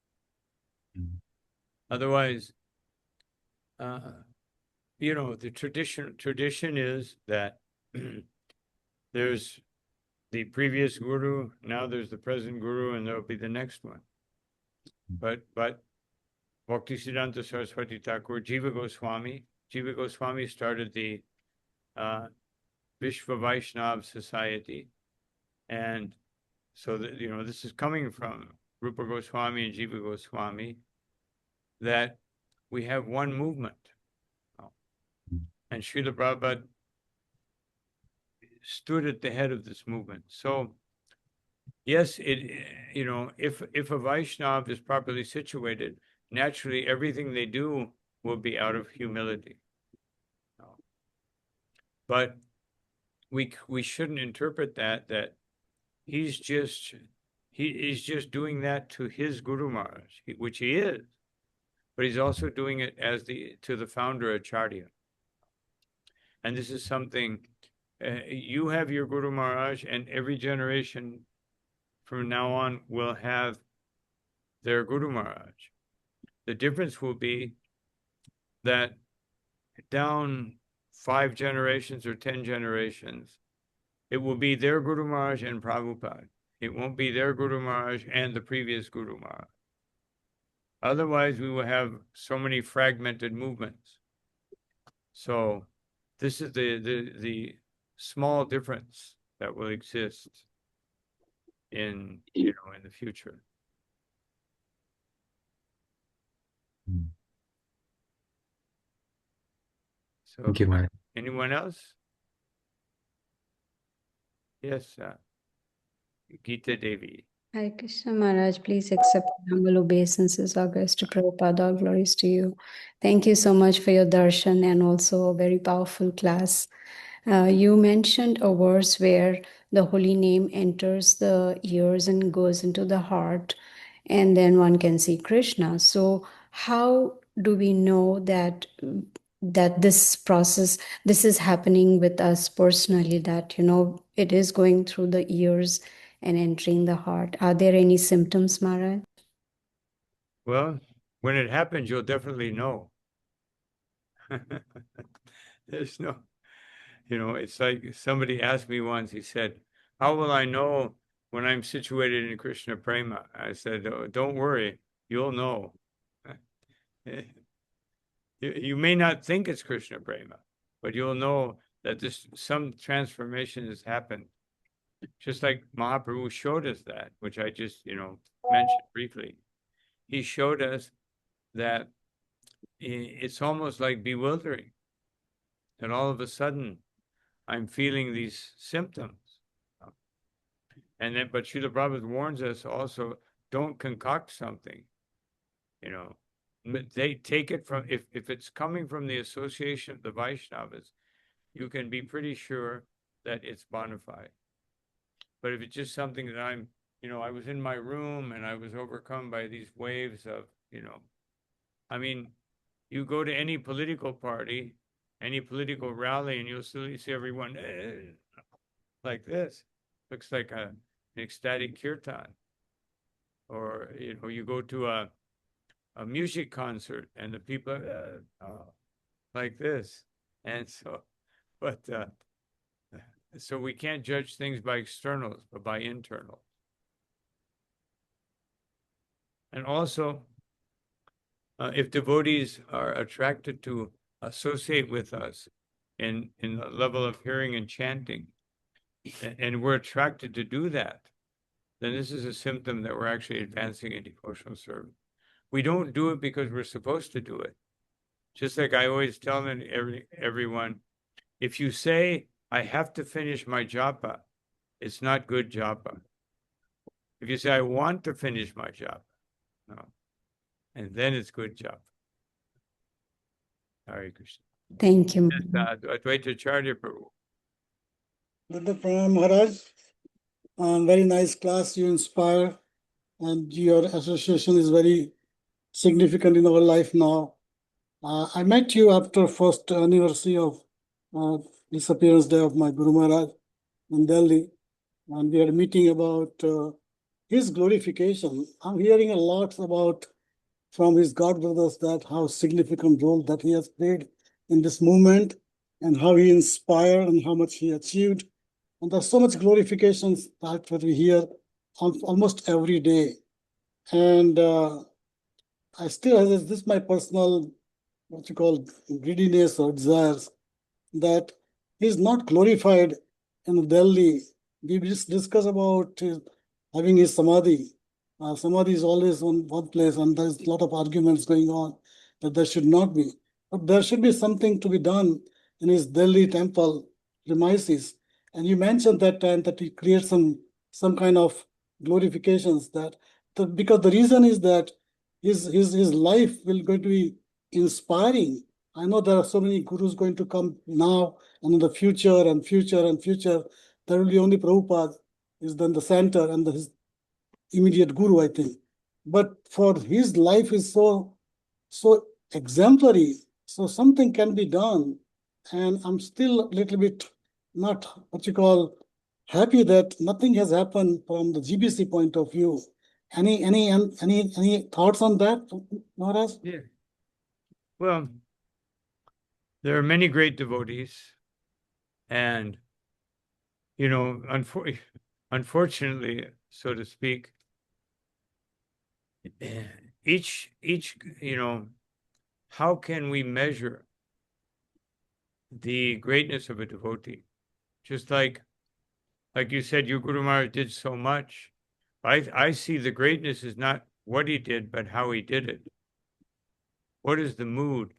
Otherwise, the tradition is that there's the previous guru, now there's the present guru, and there'll be the next one. But Bhaktisiddhanta Saraswati Thakur, Jiva Goswami started the Vishva Vaishnav Society. And so that, this is coming from Rupa Goswami and Jiva Goswami, that we have one movement. And Srila Prabhupada stood at the head of this movement. So yes, if a Vaishnav is properly situated, naturally everything they do will be out of humility. But we shouldn't interpret that he's just doing that to his Guru Maharaj, which he is, but he's also doing it to the founder Acharya. And this is something, you have your Guru Maharaj, and every generation from now on will have their Guru Maharaj. The difference will be that down 5 generations or 10 generations, it will be their Guru Maharaj and Prabhupada. It won't be their Guru Maharaj and the previous Guru Maharaj. Otherwise, we will have so many fragmented movements. So this is the small difference that will exist in in the future. So Thank you, Maharaj. anyone else? Yes, Gita Devi. Hare Krishna Maharaj, please accept humble obeisances, our grace to Prabhupada, all glories to you. Thank you so much for your darshan and also a very powerful class. You mentioned a verse where the holy name enters the ears and goes into the heart, and then one can see Krishna. So, how do we know that this process, this is happening with us personally? That it is going through the ears and entering the heart. Are there any symptoms, Maharaj? Well, when it happens, you'll definitely know. There's no, it's like somebody asked me once, he said, how will I know when I'm situated in Krishna Prema? I said, oh, don't worry, you'll know. You may not think it's Krishna Prema, but you'll know that some transformation has happened. Just like Mahaprabhu showed us that, which I just, mentioned briefly. He showed us that it's almost like bewildering that all of a sudden I'm feeling these symptoms. And then, but Srila Prabhupada warns us also, don't concoct something, They take it from, if it's coming from the association of the Vaishnavas, you can be pretty sure that it's bona fide. But if it's just something that I was in my room and I was overcome by these waves of, I mean, you go to any political party, any political rally, and you'll see everyone like this. Looks like an ecstatic kirtan. Or, you go to a music concert and the people are like this. And so, but so we can't judge things by externals, but by internal. And also, if devotees are attracted to associate with us in the level of hearing and chanting, and we're attracted to do that, then this is a symptom that we're actually advancing in devotional service. We don't do it because we're supposed to do it. Just like I always tell everyone, if you say, I have to finish my japa, it's not good japa. If you say, I want to finish my japa, no. And then it's good japa. Hare Krishna. Thank you. Advaita Acharya Prabhu. Dr. Pranam Maharaj, very nice class you inspire, and your association is very significant in our life now. I met you after first anniversary of disappearance day of my Guru Maharaj in Delhi, and we are meeting about his glorification. I'm hearing a lot about from his God brothers that how significant role that he has played in this movement and how he inspired and how much he achieved. And there's so much glorifications that we hear almost every day. And I still have this my personal, what you call greediness or desires, that he's not glorified in Delhi. We just discuss about having his samadhi. Samadhi is always on one place, and there's a lot of arguments going on that there should not be. But there should be something to be done in his Delhi temple premises. And you mentioned that time that he creates some kind of glorifications because the reason is that his life will going to be inspiring. I know there are so many gurus going to come now and in the future and future and future. There will be only Prabhupada is then the center and his immediate guru, I think. But for his life is so exemplary, so something can be done. And I'm still a little bit not what you call happy that nothing has happened from the GBC point of view. Any thoughts on that, Maharaj? Yeah. Well, there are many great devotees, and unfortunately, so to speak, each how can we measure the greatness of a devotee. Just like you said, your Guru Maharaj did so much. I see the greatness is not what he did, but how he did it. What is the mood?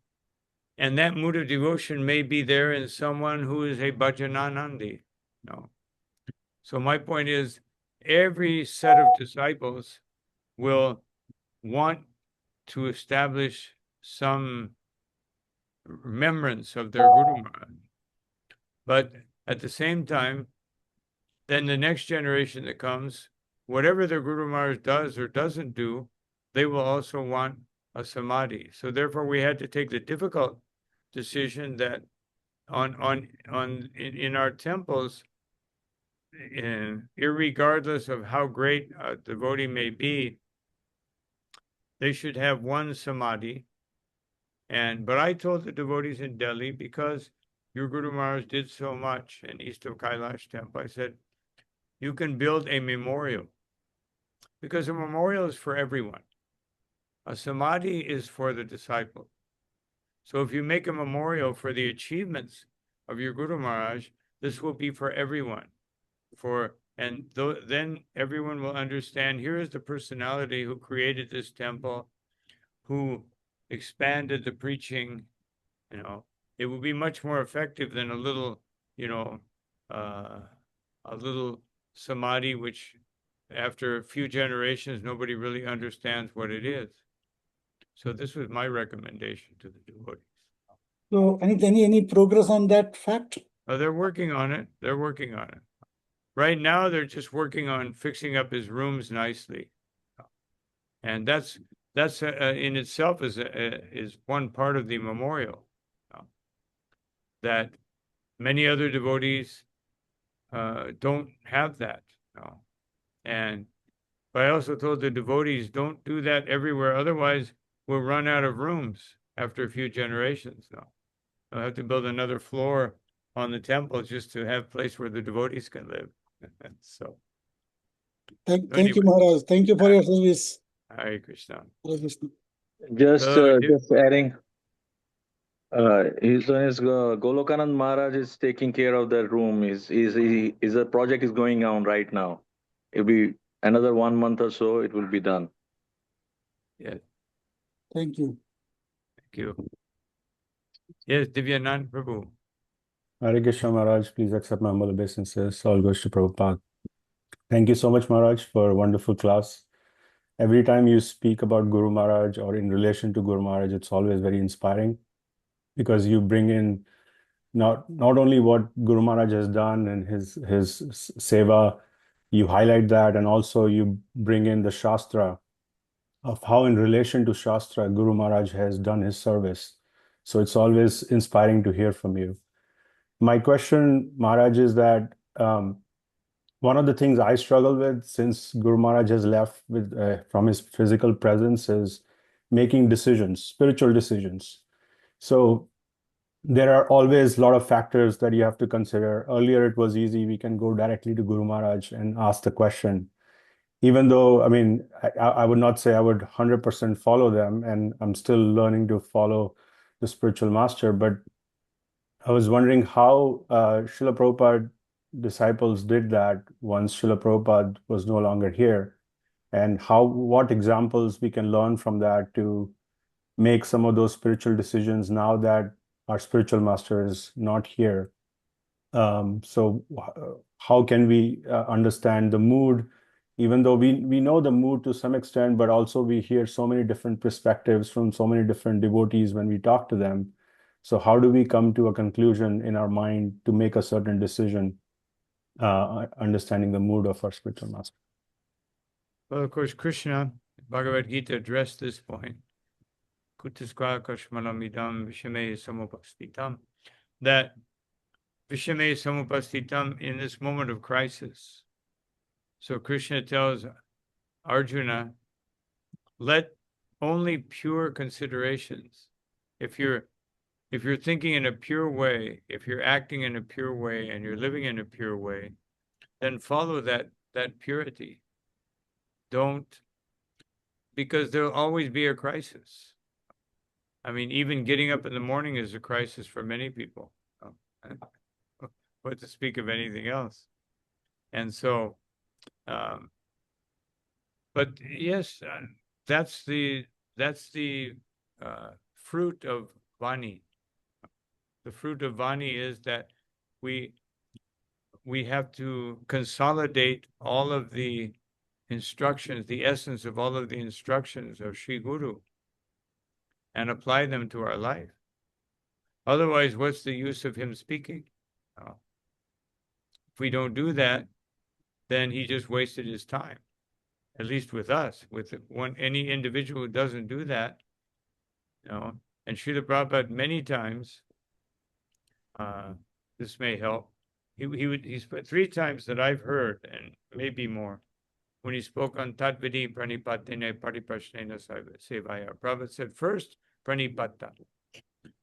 And that mood of devotion may be there in someone who is a bhajananandi. No. So my point is, every set of disciples will want to establish some remembrance of their Guru Maharaj. But at the same time, then the next generation that comes, whatever their Guru Maharaj does or doesn't do, they will also want a samadhi. So therefore, we had to take the difficult decision that in our temples, irregardless of how great a devotee may be, they should have one samadhi. But I told the devotees in Delhi, because your Guru Maharaj did so much in east of Kailash temple, I said, you can build a memorial, because a memorial is for everyone. A samadhi is for the disciple. So if you make a memorial for the achievements of your Guru Maharaj, this will be for everyone. Then everyone will understand, here is the personality who created this temple, who expanded the preaching. It will be much more effective than a little samadhi, which after a few generations, nobody really understands what it is. So this was my recommendation to the devotees. So any progress on that fact? They're working on it. Right now, they're just working on fixing up his rooms nicely. And that's in itself is one part of the memorial. That many other devotees don't have that. But I also told the devotees, don't do that everywhere. Otherwise, we'll run out of rooms after a few generations. I'll have to build another floor on the temple just to have a place where the devotees can live. So, thank you, Maharaj. Thank you for your service. Hare Krishna. Hare Krishna. Just adding, his Golokanand Maharaj is taking care of that room. The project is going on right now. It'll be another 1 month or so. It will be done. Yes. Thank you. Thank you. Yes, Divyanand Prabhu. Hare Krishna Maharaj, please accept my humble obeisances. All goes to Prabhupada. Thank you so much, Maharaj, for a wonderful class. Every time you speak about Guru Maharaj or in relation to Guru Maharaj, it's always very inspiring, because you bring in not only what Guru Maharaj has done and his seva, you highlight that, and also you bring in the Shastra of how in relation to Shastra, Guru Maharaj has done his service. So it's always inspiring to hear from you. My question, Maharaj, is that one of the things I struggle with since Guru Maharaj has left from his physical presence is making decisions, spiritual decisions. So there are always a lot of factors that you have to consider. Earlier, it was easy. We can go directly to Guru Maharaj and ask the question. Even though, I would not say I would 100% follow them, and I'm still learning to follow the spiritual master, but I was wondering how Srila Prabhupada disciples did that once Srila Prabhupada was no longer here, and what examples we can learn from that to make some of those spiritual decisions now that our spiritual master is not here. So how can we understand the mood, even though we know the mood to some extent, but also we hear so many different perspectives from so many different devotees when we talk to them. So how do we come to a conclusion in our mind to make a certain decision, understanding the mood of our spiritual master? Well, of course, Krishna, Bhagavad Gita addressed this point. Kutaskva kashmalamidam vishame samupastitam. That vishame samupastitam, in this moment of crisis. So Krishna tells Arjuna, let only pure considerations. If you're thinking in a pure way, if you're acting in a pure way, and you're living in a pure way, then follow that purity. Don't, because there'll always be a crisis. Even getting up in the morning is a crisis for many people. what to speak of anything else. And so, but yes, that's the fruit of Vani. The fruit of Vani is that we have to consolidate all of the instructions, the essence of all of the instructions of Sri Guru, and apply them to our life. Otherwise, what's the use of him speaking? If we don't do that, then he just wasted his time. At least with us, with any individual who doesn't do that, and Srila Prabhupada many times, this may help. He spoke 3 times that I've heard, and maybe more, when he spoke on Tatvidi Pranipatine Pariprashnena Sevaya. Prabhupada said, first, Pranipata.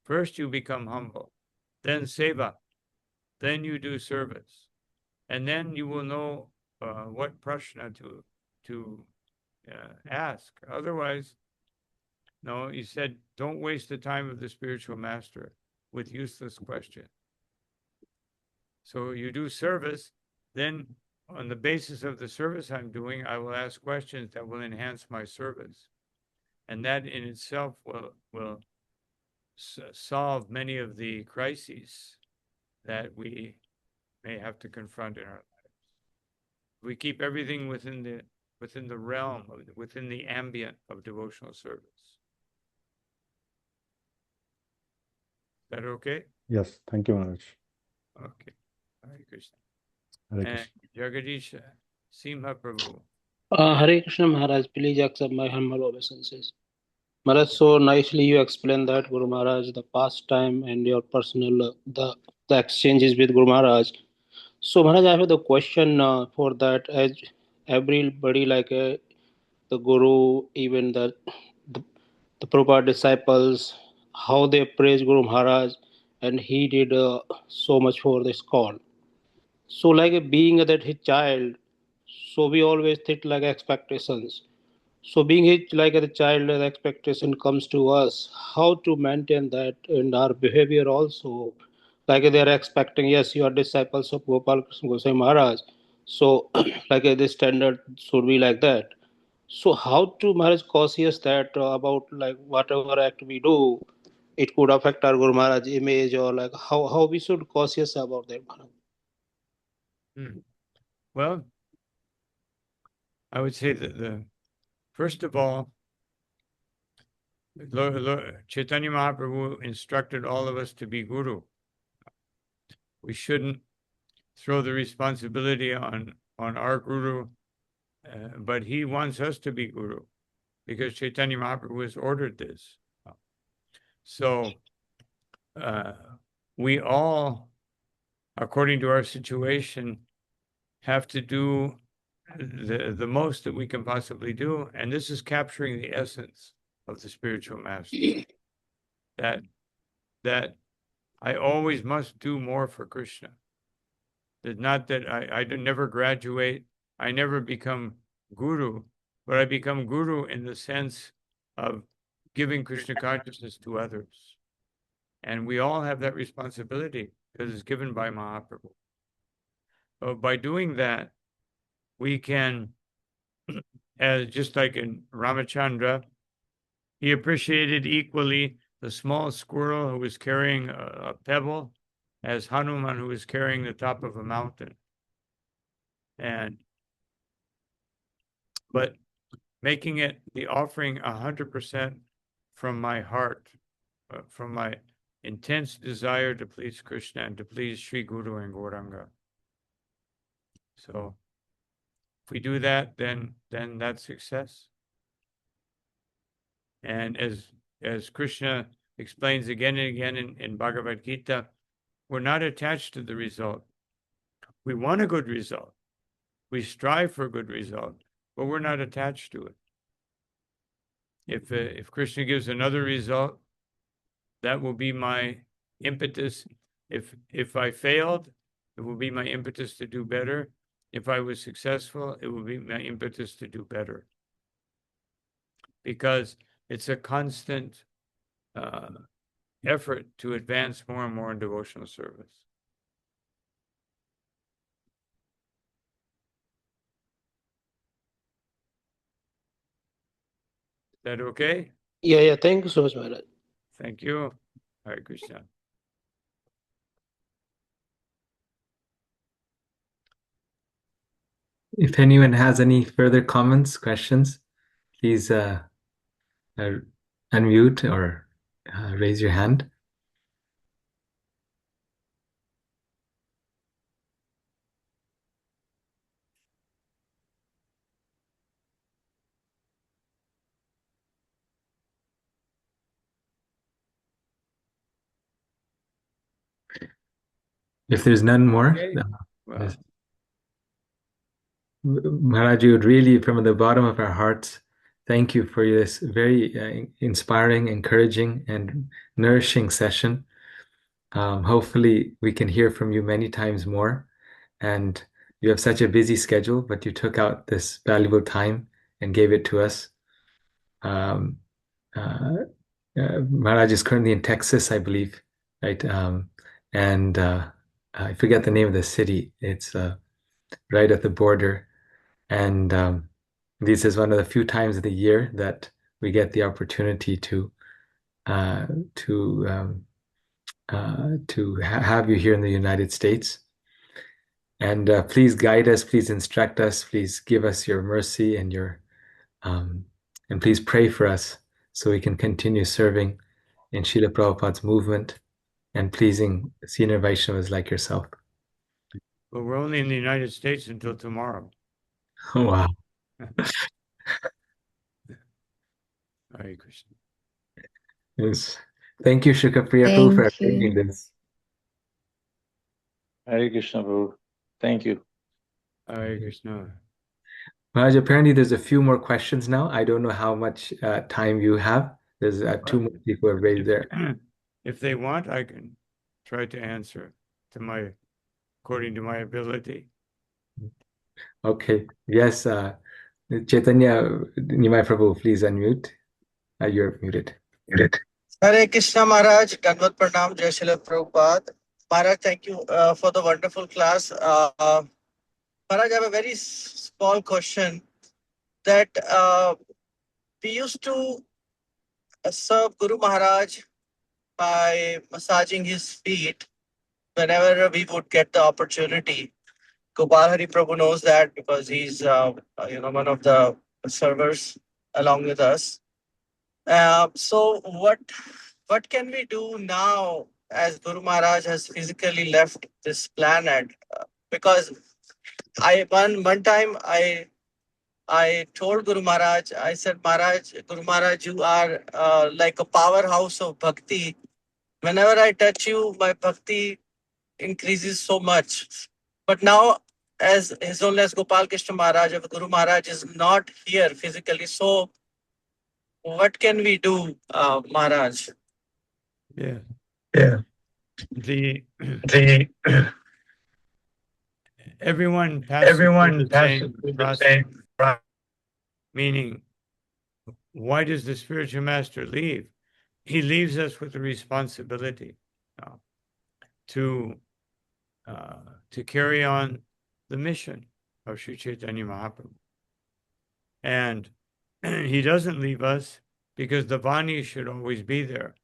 First, you become humble. Then Seva. Then you do service. And then you will know what prashna to ask. Otherwise, no, he said, don't waste the time of the spiritual master with useless questions. So you do service, then on the basis of the service I'm doing, I will ask questions that will enhance my service. And that in itself will solve many of the crises that we may have to confront in our lives. We keep everything within the realm, within the ambient of devotional service. Is that okay? Yes, thank you, Maharaj. Okay. Hare Krishna. Hare And Krishna. Jagadish Simha Prabhu. Hare Krishna Maharaj, please accept my humble obeisances. Maharaj, so nicely you explained that Guru Maharaj, the past time and your personal, the exchanges with Guru Maharaj. So Maharaj, I have the question for that, as everybody the Guru, even the Prabhupada disciples, how they praise Guru Maharaj, and he did so much for this call. So being that his child, so we always think expectations. So being his a child, the expectation comes to us. How to maintain that in our behavior also? They are expecting, yes, you are disciples of Gopal Krishna Goswami Maharaj. So this standard should be like that. So how to Maharaj cautious that about whatever act we do, it could affect our Guru Maharaj image, or how we should cautious about that, Maharaj? Well, I would say that first of all, Chaitanya Mahaprabhu instructed all of us to be Guru. We shouldn't throw the responsibility on our Guru, but he wants us to be Guru because Chaitanya Mahaprabhu has ordered this. So we all, according to our situation, have to do the most that we can possibly do, and this is capturing the essence of the spiritual master. That I always must do more for Krishna. That not that I never graduate, I never become Guru, but I become Guru in the sense of giving Krishna consciousness to others. And we all have that responsibility because it's given by Mahaprabhu. So by doing that, we can, as just like in Ramachandra, he appreciated equally the small squirrel who was carrying a pebble as Hanuman who was carrying the top of a mountain. But making it the offering 100% from my heart, from my intense desire to please Krishna and to please Sri Guru and Gauranga. So if we do that, then that's success. And as Krishna explains again and again in Bhagavad Gita, we're not attached to the result. We want a good result. We strive for a good result, but we're not attached to it. If Krishna gives another result, that will be my impetus. If I failed, it will be my impetus to do better. If I was successful, it will be my impetus to do better. Because it's a constant effort to advance more and more in devotional service. that okay? Yeah. Thank you so much, Maharaj. Thank you. Hare Krishna. If anyone has any further comments, questions, please unmute or raise your hand. If there's none more, Okay. Well, Maharaj, you would really, from the bottom of our hearts, thank you for this very inspiring, encouraging, and nourishing session. Hopefully, we can hear from you many times more. And you have such a busy schedule, but you took out this valuable time and gave it to us. Maharaj is currently in Texas, I believe, right? And I forget the name of the city. It's right at the border. And this is one of the few times of the year that we get the opportunity to have you here in the United States. And please guide us, please instruct us, please give us your mercy and and please pray for us so we can continue serving in Srila Prabhupada's movement and pleasing senior Vaishnavas like yourself. but we're only in the United States until tomorrow. Oh, wow. Hare Krishna. Yes. Thank you, Shukriya Prabhu, for Thank you. arranging this. Hare Krishna, Prabhu. Thank you. Hare Krishna. Maharaj, apparently there's a few more questions now. I don't know how much time you have. There's two more people have raised their. If they want, I can try to answer according to my ability. Okay. Yes. Chaitanya Nimai Prabhu, please unmute. You're muted. Hare Krishna Maharaj, Danvat Pranam, Jai Srila Prabhupada. Maharaj, thank you for the wonderful class. Maharaj, I have a very small question that we used to serve Guru Maharaj by massaging his feet whenever we would get the opportunity. Gopal Hari Prabhu knows that because he's one of the servers along with us. So what can we do now as Guru Maharaj has physically left this planet? Because one time I told Guru Maharaj, I said, Guru Maharaj, you are like a powerhouse of bhakti. Whenever I touch you, my bhakti increases so much. But now, as His Holiness Gopal Krishna Maharaj, if Guru Maharaj is not here physically, so what can we do, Maharaj? Yeah. Yeah. The The everyone passes everyone through the passes same through the process. same process. Meaning, why does the spiritual master leave? He leaves us with the responsibility to carry on the mission of Sri Chaitanya Mahaprabhu. And he doesn't leave us because the Vani should always be there.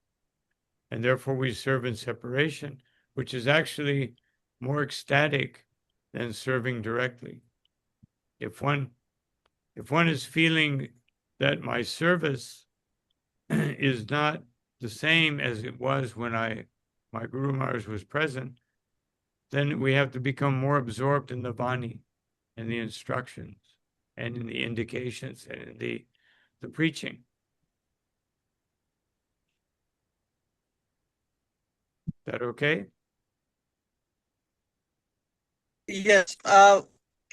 And therefore we serve in separation, which is actually more ecstatic than serving directly. If one is feeling that my service is not the same as it was when my Guru Maharaj was present, then we have to become more absorbed in the Vani and the instructions and in the indications and in the preaching. Is that okay? Yes.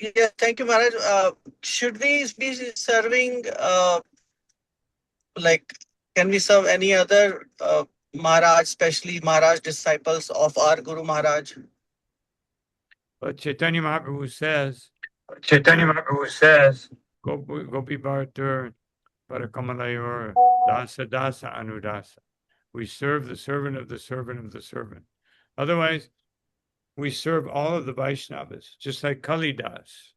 Yes. Thank you, Maharaj. Should we be serving? Can we serve any other Maharaj, especially Maharaj disciples of our Guru Maharaj? But Chaitanya Mahaprabhu says, Gopi Bhartur Parakamalayor Dasa Dasa Anudasa. We serve the servant of the servant of the servant. Otherwise, we serve all of the Vaishnavas, just like Kalidas.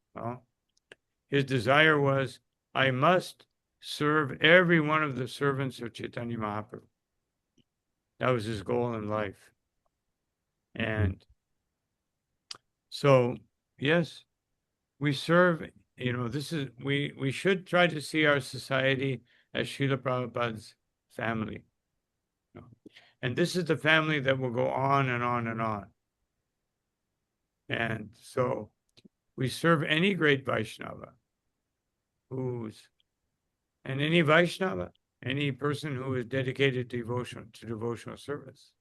His desire was, I must serve every one of the servants of Chaitanya Mahaprabhu. That was his goal in life. And so, yes, we serve, we should try to see our society as Srila Prabhupada's family. And this is the family that will go on and on and on. And so we serve any great Vaishnava and any Vaishnava, any person who is dedicated to devotional service.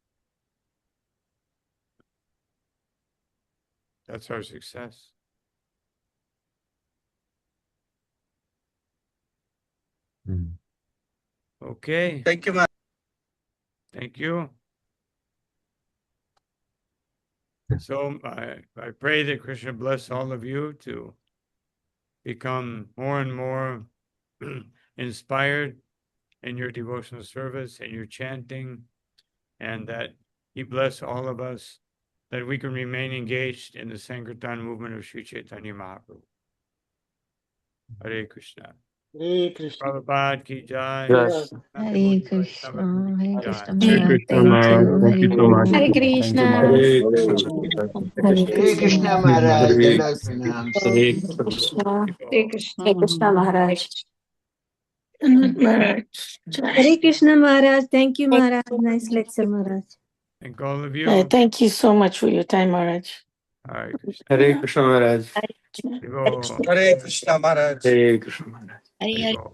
That's our success. Okay. Thank you, Maharaj. Thank you. So I pray that Krishna bless all of you to become more and more inspired in your devotional service and your chanting, and that he bless all of us that we can remain engaged in the Sankirtan movement of Sri Chaitanya Mahaprabhu. Hare Krishna. Hare Krishna. Prabhupada ki jai. Yes. Hare Krishna, Hare Krishna Hare Maharaj. Krishna, Thank Maharaj. you. Thank you so much. Hare Thank you, Krishna. Maharaj. Hare Hare Krishna. Krishna. Hare Krishna Maharaj, Hare Dandavad Pranam. Hare Krishna. Hare Krishna Maharaj. Hare Krishna Maharaj. Thank you, Maharaj. Nice lecture, Maharaj. Thank all of you. Thank you so much for your time, Maharaj. Hare Krishna. Hare Krishna Maharaj. Hare Hare Krishna Maharaj. Hare Krishna Maharaj. Krishna.